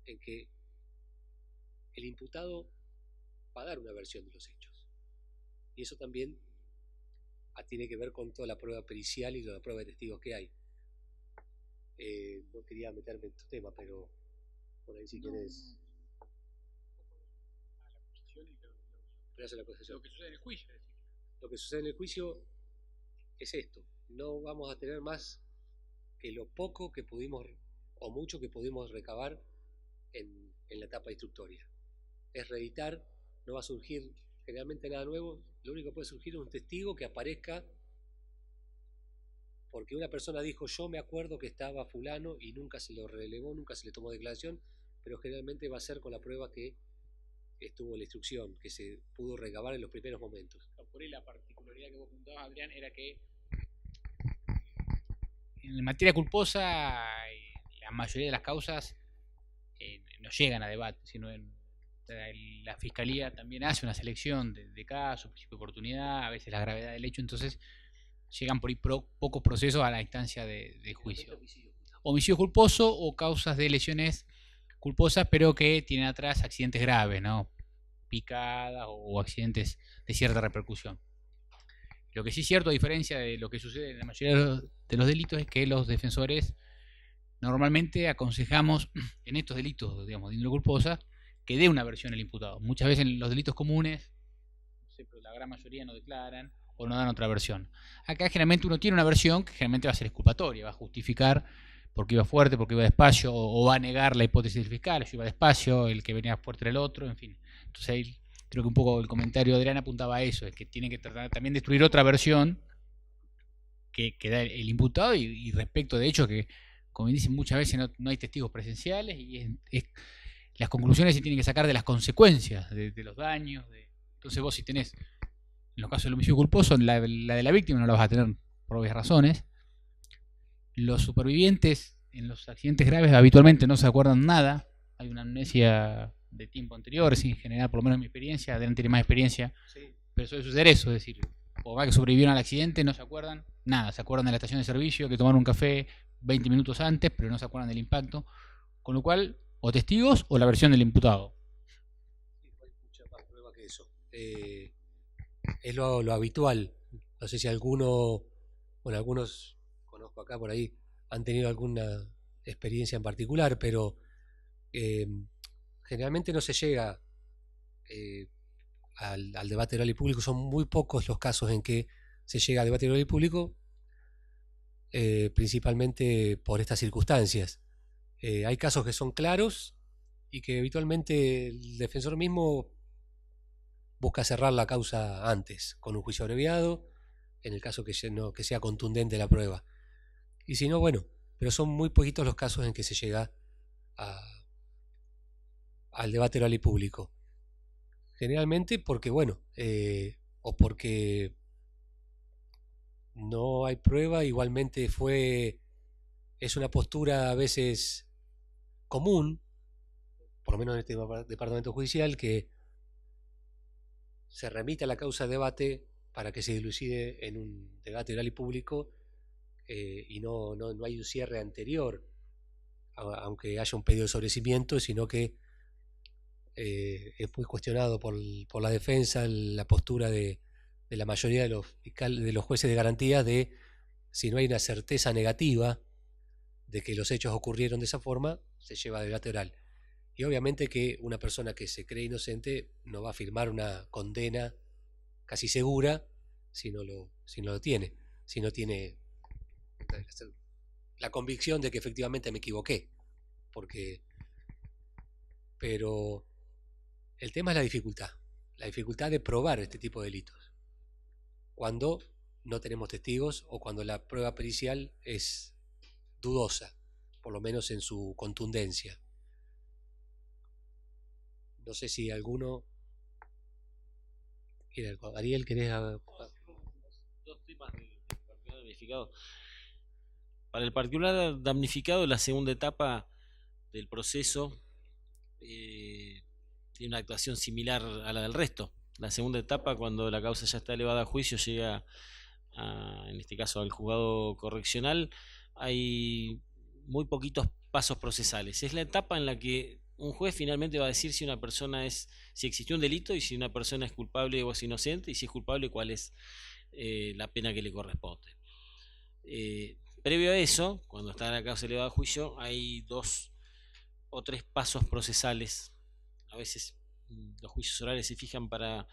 en que el imputado va a dar una versión de los hechos, y eso también tiene que ver con toda la prueba pericial y la prueba de testigos que hay. No quería meterme en tu tema, pero por ahí si quieres. La acusación. Lo que sucede en el juicio. Lo que sucede en el juicio es esto: no vamos a tener más que lo poco que pudimos o mucho que pudimos recabar en la etapa instructoria. Es reeditar, no va a surgir generalmente nada nuevo. Lo único que puede surgir es un testigo que aparezca porque una persona dijo: yo me acuerdo que estaba fulano, y nunca se lo relevó, nunca se le tomó declaración, pero generalmente va a ser con la prueba que estuvo en la instrucción, que se pudo recabar en los primeros momentos. Por ahí la particularidad que vos apuntabas, Adrián, era que en materia culposa la mayoría de las causas no llegan a debate, sino la Fiscalía también hace una selección de casos, principio de oportunidad, a veces la gravedad del hecho, entonces llegan por ahí pocos procesos a la instancia de juicio. Homicidio culposo o causas de lesiones culposas, pero que tienen atrás accidentes graves, ¿no? Picadas o accidentes de cierta repercusión. Lo que sí es cierto, a diferencia de lo que sucede en la mayoría de los delitos, es que los defensores normalmente aconsejamos en estos delitos, digamos, de índole culposa, que dé una versión el imputado. Muchas veces en los delitos comunes, no sé, pero la gran mayoría no declaran o no dan otra versión. Acá generalmente uno tiene una versión que generalmente va a ser exculpatoria, va a justificar porque iba fuerte, porque iba despacio, o va a negar la hipótesis del fiscal: yo iba despacio, el que venía fuerte era el otro, en fin. Entonces ahí creo que un poco el comentario de Adrián apuntaba a eso, es que tiene que tratar también de destruir otra versión que da el imputado, y respecto de hecho que, como dicen, muchas veces no hay testigos presenciales, y las conclusiones se tienen que sacar de las consecuencias, de los daños. Entonces vos, si tenés, en los casos del homicidio culposo, la de la víctima no la vas a tener por obvias razones. Los supervivientes en los accidentes graves habitualmente no se acuerdan nada, hay una amnesia de tiempo anterior, en general, por lo menos en mi experiencia. Adrián tiene más experiencia, sí. Pero suele suceder eso, es decir, o más que sobrevivieron al accidente no se acuerdan nada, se acuerdan de la estación de servicio, que tomaron un café 20 minutos antes, pero no se acuerdan del impacto, con lo cual, o testigos o la versión del imputado. eso. Es lo habitual. No sé si algunos conozco acá por ahí, han tenido alguna experiencia en particular, pero generalmente no se llega al debate oral y público. Son muy pocos los casos en que se llega al debate oral y público, principalmente por estas circunstancias. Hay casos que son claros y que habitualmente el defensor mismo busca cerrar la causa antes, con un juicio abreviado, en el caso que sea contundente la prueba. Y si no, bueno, pero son muy poquitos los casos en que se llega al debate oral y público. Generalmente porque, bueno, o porque no hay prueba, igualmente es una postura a veces común, por lo menos en este departamento judicial, que se remite a la causa de debate para que se dilucide en un debate oral y público, y no hay un cierre anterior, aunque haya un pedido de sobreseimiento, sino que es muy cuestionado por la defensa la postura de la mayoría de los jueces de garantía de si no hay una certeza negativa de que los hechos ocurrieron de esa forma, se lleva a debate oral. Y obviamente que una persona que se cree inocente no va a firmar una condena casi segura si no lo tiene, si no tiene la convicción de que efectivamente me equivoqué. Pero el tema es la dificultad de probar este tipo de delitos, cuando no tenemos testigos o cuando la prueba pericial es dudosa, por lo menos en su contundencia. No sé si alguno... Ariel, ¿querés...? Dos temas del particular damnificado. Para el particular damnificado, la segunda etapa del proceso tiene una actuación similar a la del resto. La segunda etapa, cuando la causa ya está elevada a juicio, llega en este caso al juzgado correccional, hay muy poquitos pasos procesales. Es la etapa en la que un juez finalmente va a decir si una persona si existió un delito y si una persona es culpable o es inocente, y si es culpable, cuál es la pena que le corresponde. Previo a eso, cuando está la causa elevada a juicio, hay 2 o 3 pasos procesales. A veces los juicios orales se fijan para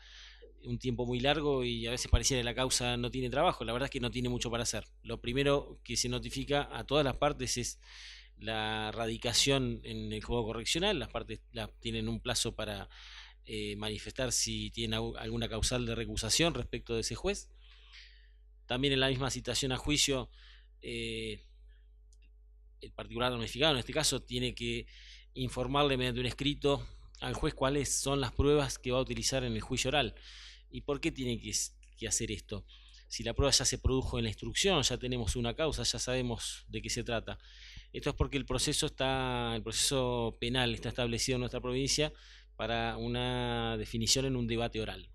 un tiempo muy largo y a veces pareciera que la causa no tiene trabajo. La verdad es que no tiene mucho para hacer. Lo primero que se notifica a todas las partes es la radicación en el juzgado correccional. Las partes tienen un plazo para manifestar si tienen alguna causal de recusación respecto de ese juez. También en la misma citación a juicio, el particular damnificado en este caso tiene que informarle mediante un escrito al juez cuáles son las pruebas que va a utilizar en el juicio oral. ¿Y por qué tiene que hacer esto? Si la prueba ya se produjo en la instrucción, ya tenemos una causa, ya sabemos de qué se trata. Esto es porque el proceso penal está establecido en nuestra provincia para una definición en un debate oral.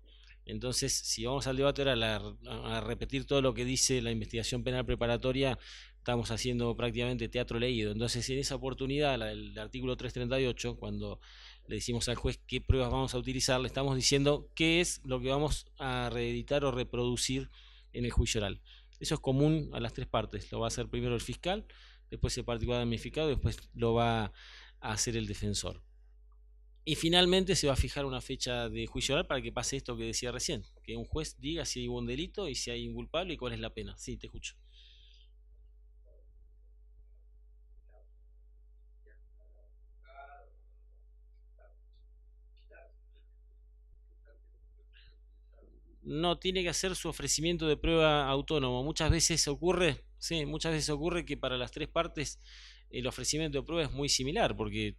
Entonces, si vamos al debate oral a repetir todo lo que dice la investigación penal preparatoria, estamos haciendo prácticamente teatro leído. Entonces, en esa oportunidad, el artículo 338, cuando le decimos al juez qué pruebas vamos a utilizar, le estamos diciendo qué es lo que vamos a reeditar o reproducir en el juicio oral. Eso es común a las 3 partes. Lo va a hacer primero el fiscal, después el particular damnificado, después lo va a hacer el defensor. Y finalmente se va a fijar una fecha de juicio oral para que pase esto que decía recién, que un juez diga si hay un delito y si hay un culpable y cuál es la pena. Sí, te escucho. No tiene que hacer su ofrecimiento de prueba autónomo. Muchas veces ocurre que para las 3 partes el ofrecimiento de prueba es muy similar, porque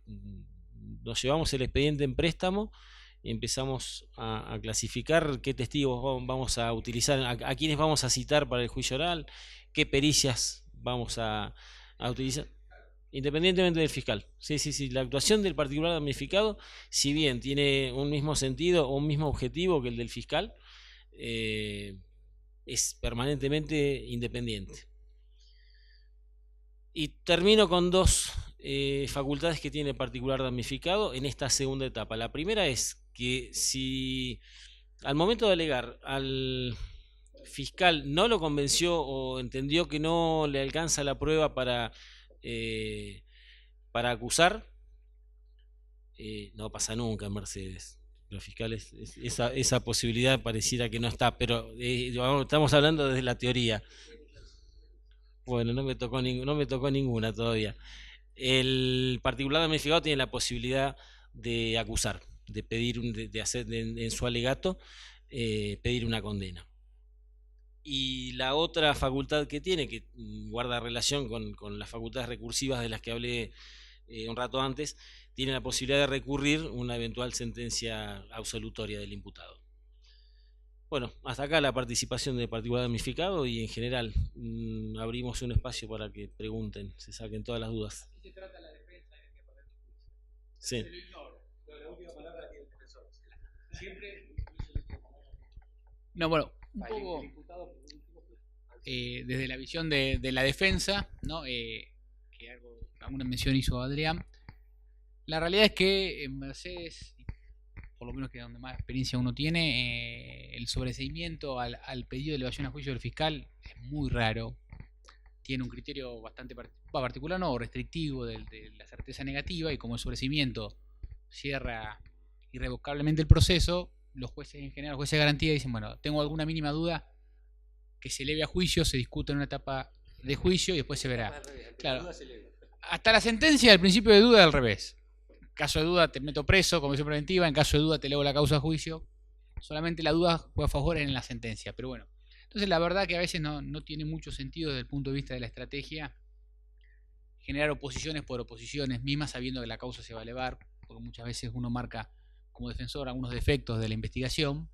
nos llevamos el expediente en préstamo y empezamos a clasificar qué testigos vamos a utilizar, a quiénes vamos a citar para el juicio oral, qué pericias vamos a utilizar, independientemente del fiscal. Sí, la actuación del particular damnificado, si bien tiene un mismo sentido o un mismo objetivo que el del fiscal, es permanentemente independiente. Y termino con 2 facultades que tiene el particular damnificado en esta segunda etapa. La primera es que si al momento de alegar al fiscal no lo convenció o entendió que no le alcanza la prueba para acusar, no pasa nunca en Mercedes. Los fiscales, esa posibilidad pareciera que no está, pero estamos hablando desde la teoría. Bueno, no me tocó ninguna todavía. El particular damnificado tiene la posibilidad de acusar, de pedir, de hacer en su alegato, pedir una condena. Y la otra facultad que tiene, que guarda relación con las facultades recursivas de las que hablé un rato antes, tiene la posibilidad de recurrir una eventual sentencia absolutoria del imputado. Bueno, hasta acá la participación del particular damnificado y en general abrimos un espacio para que pregunten, se saquen todas las dudas. Así se trata la defensa en este aparato judicial. Sí. Se lo ignoro, pero la última palabra tiene el defensor. Siempre. No, bueno, un poco desde la visión de la defensa, ¿no? Que alguna mención hizo Adrián. La realidad es que en Mercedes, por lo menos que es donde más experiencia uno tiene, el sobreseimiento al pedido de elevación a juicio del fiscal es muy raro. Tiene un criterio bastante particular, no restrictivo de la certeza negativa, y como el sobreseimiento cierra irrevocablemente el proceso, los jueces en general, los jueces de garantía dicen, bueno, tengo alguna mínima duda, que se eleve a juicio, se discute en una etapa de juicio y después se verá. Claro, hasta la sentencia, el principio de duda al revés. En caso de duda te meto preso, comisión preventiva, en caso de duda te elevo la causa a juicio. Solamente la duda juega a favor en la sentencia, pero bueno. Entonces la verdad que a veces no tiene mucho sentido desde el punto de vista de la estrategia generar oposiciones por oposiciones, mismas sabiendo que la causa se va a elevar, porque muchas veces uno marca como defensor algunos defectos de la investigación,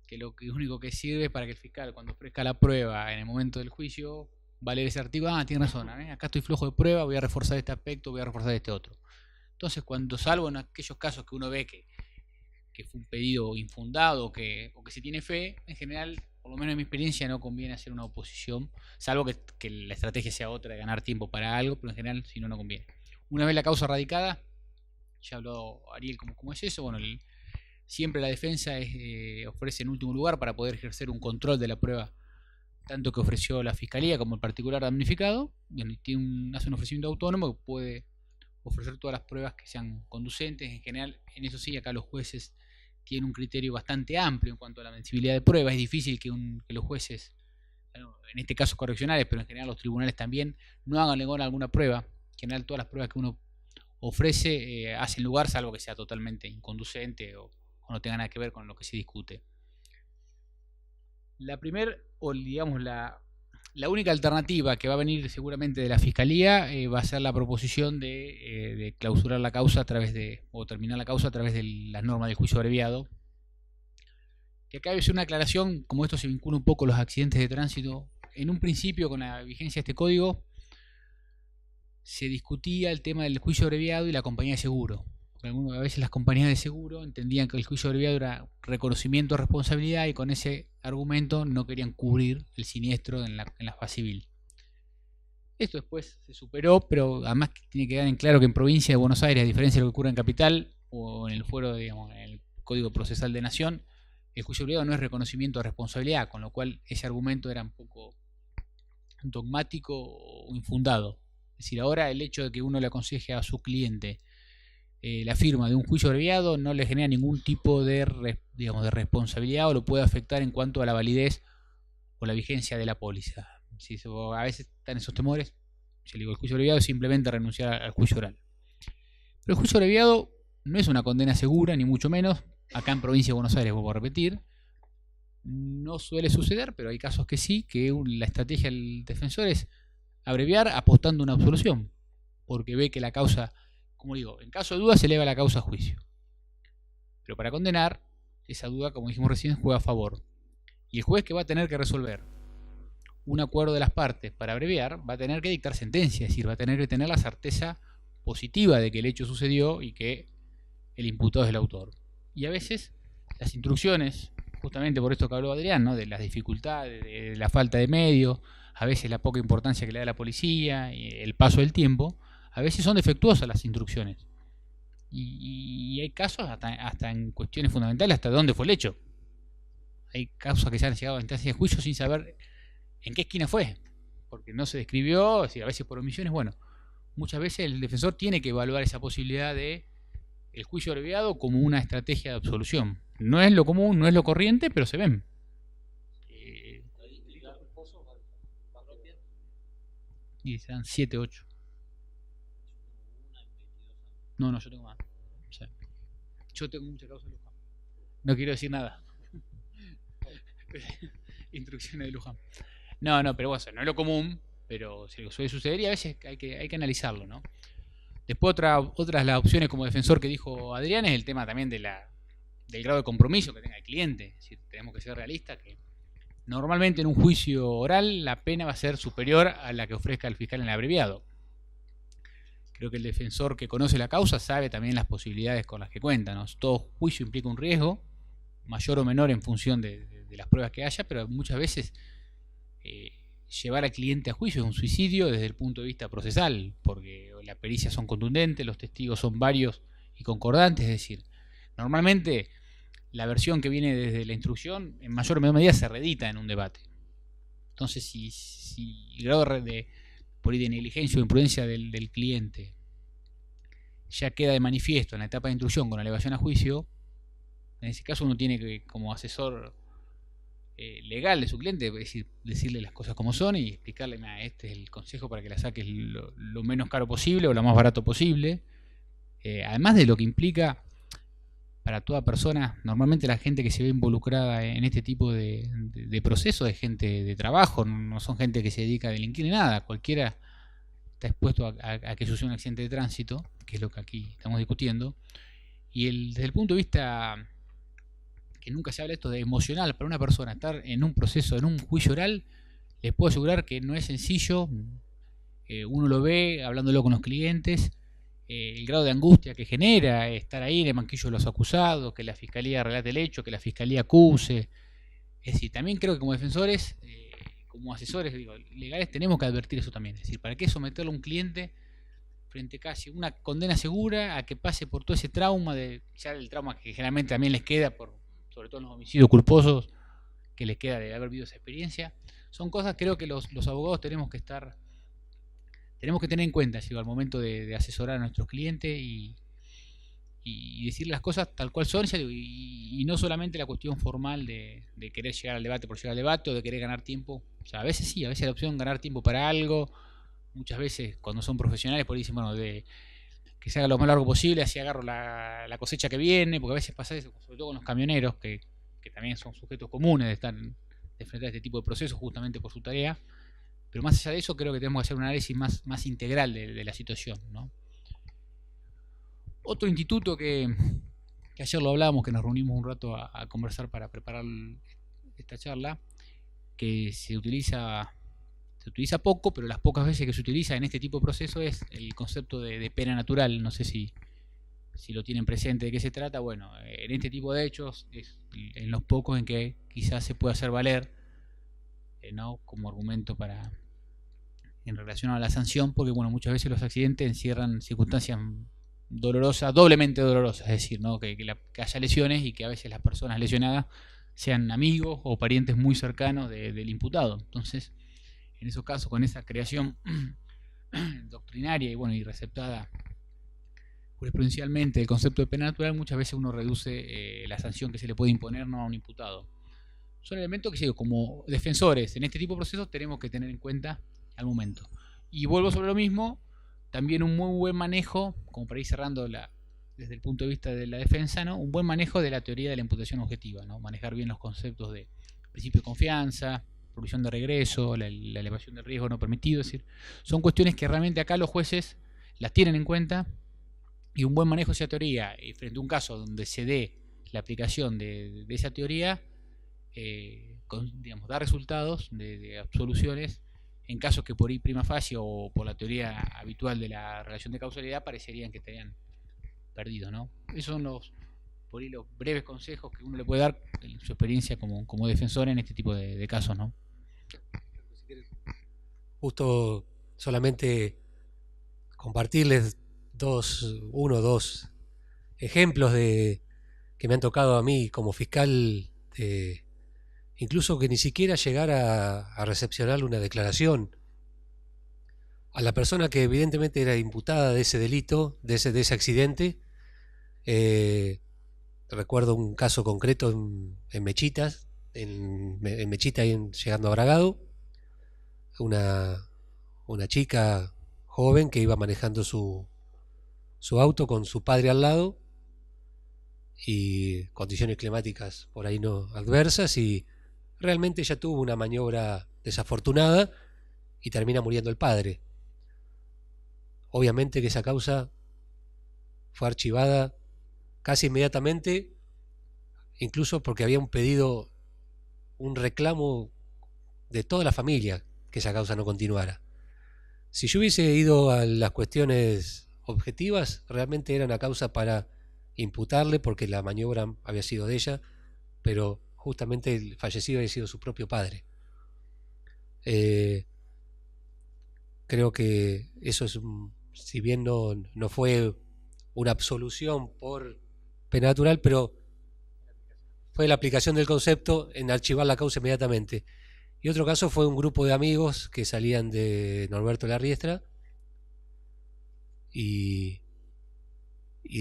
que lo único que sirve es para que el fiscal, cuando ofrezca la prueba en el momento del juicio, va a leer ese artículo, tiene razón, acá estoy flojo de prueba, voy a reforzar este aspecto, voy a reforzar este otro. Entonces, cuando salvo en aquellos casos que uno ve que fue un pedido infundado o que se tiene fe, en general, por lo menos en mi experiencia, no conviene hacer una oposición, salvo que la estrategia sea otra de ganar tiempo para algo, pero en general, si no, no conviene. Una vez la causa radicada, ya habló Ariel cómo es eso, bueno, siempre la defensa ofrece en último lugar para poder ejercer un control de la prueba, tanto que ofreció la fiscalía como el particular damnificado, hace un ofrecimiento autónomo que puede ofrecer todas las pruebas que sean conducentes. En general, en eso sí, acá los jueces tienen un criterio bastante amplio en cuanto a la admisibilidad de pruebas. Es difícil que los jueces, en este caso correccionales, pero en general los tribunales también, no hagan lugar a alguna prueba. En general todas las pruebas que uno ofrece hacen lugar, salvo que sea totalmente inconducente o no tenga nada que ver con lo que se discute. La primera, o digamos la única alternativa que va a venir seguramente de la Fiscalía va a ser la proposición de clausurar la causa o terminar la causa a través de las normas del juicio abreviado. Que acá debe ser una aclaración, como esto se vincula un poco a los accidentes de tránsito. En un principio, con la vigencia de este código, se discutía el tema del juicio abreviado y la compañía de seguro. A veces las compañías de seguro entendían que el juicio abreviado era reconocimiento de responsabilidad y con ese argumento no querían cubrir el siniestro en la fase civil. Esto después se superó, pero además tiene que quedar en claro que en provincia de Buenos Aires, a diferencia de lo que ocurre en capital o en el fuero, digamos, en el Código Procesal de Nación, el juicio abreviado no es reconocimiento de responsabilidad, con lo cual ese argumento era un poco dogmático o infundado. Es decir, ahora el hecho de que uno le aconseje a su cliente la firma de un juicio abreviado no le genera ningún tipo de responsabilidad o lo puede afectar en cuanto a la validez o la vigencia de la póliza. Si a veces están esos temores, yo digo, el juicio abreviado es simplemente renunciar al juicio oral. Pero el juicio abreviado no es una condena segura, ni mucho menos. Acá en provincia de Buenos Aires, vuelvo a repetir, no suele suceder, pero hay casos que sí, que la estrategia del defensor es abreviar apostando una absolución, porque ve que la causa, como digo, en caso de duda se eleva la causa a juicio. Pero para condenar, esa duda, como dijimos recién, juega a favor. Y el juez que va a tener que resolver un acuerdo de las partes para abreviar, va a tener que dictar sentencia, es decir, va a tener que tener la certeza positiva de que el hecho sucedió y que el imputado es el autor. Y a veces las instrucciones, justamente por esto que habló Adrián, ¿no?, de las dificultades, de la falta de medios, a veces la poca importancia que le da la policía, y el paso del tiempo, a veces son defectuosas las instrucciones. Y hay casos hasta en cuestiones fundamentales, hasta dónde fue el hecho. Hay casos que se han llegado a instancias de juicio sin saber en qué esquina fue, porque no se describió, a veces por omisiones. Bueno, muchas veces el defensor tiene que evaluar esa posibilidad de el juicio abreviado como una estrategia de absolución. No es lo común, no es lo corriente, pero se ven. Y serán 7, 8. No, yo tengo más. O sea, yo tengo mucha causa de Luján. No quiero decir nada. Instrucciones de Luján. No, pero bueno, no es lo común, pero suele suceder y a veces hay que analizarlo, ¿no? Después otras las opciones como defensor que dijo Adrián es el tema también del grado de compromiso que tenga el cliente. Es decir, tenemos que ser realistas que normalmente en un juicio oral la pena va a ser superior a la que ofrezca el fiscal en el abreviado. Creo que el defensor que conoce la causa sabe también las posibilidades con las que cuenta, ¿no? Todo juicio implica un riesgo, mayor o menor en función de las pruebas que haya, pero muchas veces llevar al cliente a juicio es un suicidio desde el punto de vista procesal, porque las pericias son contundentes, los testigos son varios y concordantes, es decir, normalmente la versión que viene desde la instrucción en mayor o menor medida se reedita en un debate. Entonces, si el grado de negligencia o imprudencia del cliente ya queda de manifiesto en la etapa de instrucción con la elevación a juicio, en ese caso uno tiene que, como asesor legal de su cliente, decirle las cosas como son y explicarle, este es el consejo para que la saques lo menos caro posible o lo más barato posible. Además de lo que implica para toda persona, normalmente la gente que se ve involucrada en este tipo de procesos es gente de trabajo, no son gente que se dedica a delinquir ni nada. Cualquiera está expuesto a que suceda un accidente de tránsito, que es lo que aquí estamos discutiendo. Y desde el punto de vista que nunca se habla esto de emocional para una persona, estar en un proceso, en un juicio oral, les puedo asegurar que no es sencillo. Uno lo ve hablándolo con los clientes, el grado de angustia que genera estar ahí en el banquillo de los acusados, que la fiscalía relate el hecho, que la fiscalía acuse. Es decir, también creo que como defensores, como asesores legales, tenemos que advertir eso también. Es decir, ¿para qué someterlo a un cliente frente a casi una condena segura a que pase por todo ese trauma, ya el trauma que generalmente también les queda, sobre todo en los homicidios culposos, que les queda de haber vivido esa experiencia? Son cosas, creo que los abogados tenemos que tener en cuenta, al momento de asesorar a nuestros clientes y decir las cosas tal cual son, y no solamente la cuestión formal de querer llegar al debate por llegar al debate o de querer ganar tiempo. O sea, a veces sí, a veces la opción de ganar tiempo para algo, muchas veces cuando son profesionales por ahí dicen, bueno, que se haga lo más largo posible, así agarro la cosecha que viene, porque a veces pasa eso, sobre todo con los camioneros, que también son sujetos comunes de estar de frente a este tipo de procesos justamente por su tarea. Pero más allá de eso, creo que tenemos que hacer un análisis más integral de la situación, ¿no? Otro instituto que ayer lo hablábamos, que nos reunimos un rato a conversar para preparar esta charla, que se utiliza poco, pero las pocas veces que se utiliza en este tipo de proceso es el concepto de pena natural. No sé si lo tienen presente de qué se trata. Bueno, en este tipo de hechos es en los pocos en que quizás se puede hacer valer, ¿no?, como argumento en relación a la sanción, porque bueno, muchas veces los accidentes encierran circunstancias dolorosas, doblemente dolorosas, es decir, ¿no?, que haya lesiones y que a veces las personas lesionadas sean amigos o parientes muy cercanos del imputado. Entonces, en esos casos, con esa creación doctrinaria y receptada jurisprudencialmente el concepto de pena natural, muchas veces uno reduce la sanción que se le puede imponer, no a un imputado. Son elementos que, como defensores en este tipo de procesos, tenemos que tener en cuenta al momento. Y vuelvo sobre lo mismo, también un muy buen manejo, como para ir cerrando desde el punto de vista de la defensa, ¿no?, un buen manejo de la teoría de la imputación objetiva, ¿no?, manejar bien los conceptos de principio de confianza, provisión de regreso, la elevación del riesgo no permitido. Es decir, son cuestiones que realmente acá los jueces las tienen en cuenta, y un buen manejo de esa teoría frente a un caso donde se dé la aplicación de esa teoría, da resultados de absoluciones en casos que por ahí prima facie o por la teoría habitual de la relación de causalidad parecerían que estarían perdidos, ¿no? Esos son los breves consejos que uno le puede dar en su experiencia como defensor en este tipo de casos, ¿no? Justo solamente compartirles dos ejemplos que me han tocado a mí como fiscal, incluso que ni siquiera llegar a recepcionar una declaración a la persona que evidentemente era imputada de ese delito, de ese accidente. Recuerdo un caso concreto en Mechitas, en Mechita, llegando a Bragado, una chica joven que iba manejando su auto con su padre al lado, y condiciones climáticas por ahí no adversas, y realmente ella tuvo una maniobra desafortunada y termina muriendo el padre. Obviamente que esa causa fue archivada casi inmediatamente, incluso porque había un reclamo de toda la familia que esa causa no continuara. Si yo hubiese ido a las cuestiones objetivas, realmente era una causa para imputarle porque la maniobra había sido de ella, pero justamente el fallecido había sido su propio padre. Creo que eso es, si bien no fue una absolución por pena natural, pero fue la aplicación del concepto en archivar la causa inmediatamente. Y otro caso fue un grupo de amigos que salían de Norberto La Riestra, y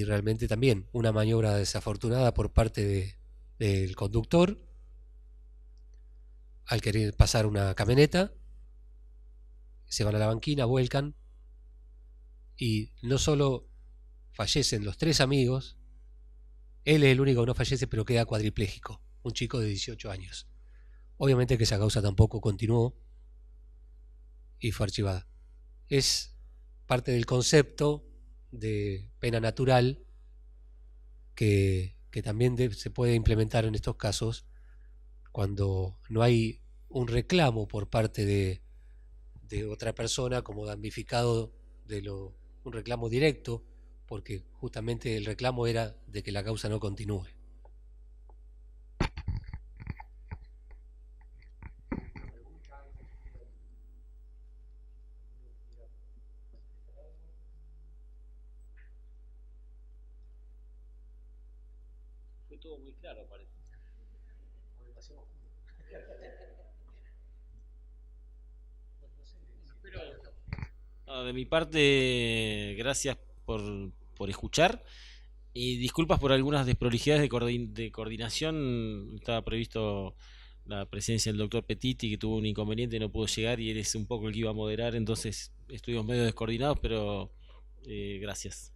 realmente también una maniobra desafortunada por parte del conductor al querer pasar una camioneta. Se van a la banquina, vuelcan, y no solo fallecen los 3 amigos, él es el único que no fallece, pero queda cuadripléjico, un chico de 18 años. Obviamente que esa causa tampoco continuó y fue archivada. Es parte del concepto de pena natural que también se puede implementar en estos casos cuando no hay un reclamo por parte de otra persona como damnificado un reclamo directo, porque justamente el reclamo era de que la causa no continúe. Fue todo muy claro, parece. De mi parte, gracias por escuchar y disculpas por algunas desprolijidades de coordinación. Estaba previsto la presencia del doctor Petiti, que tuvo un inconveniente, no pudo llegar, y él es un poco el que iba a moderar, entonces estuvimos medio descoordinados, pero gracias.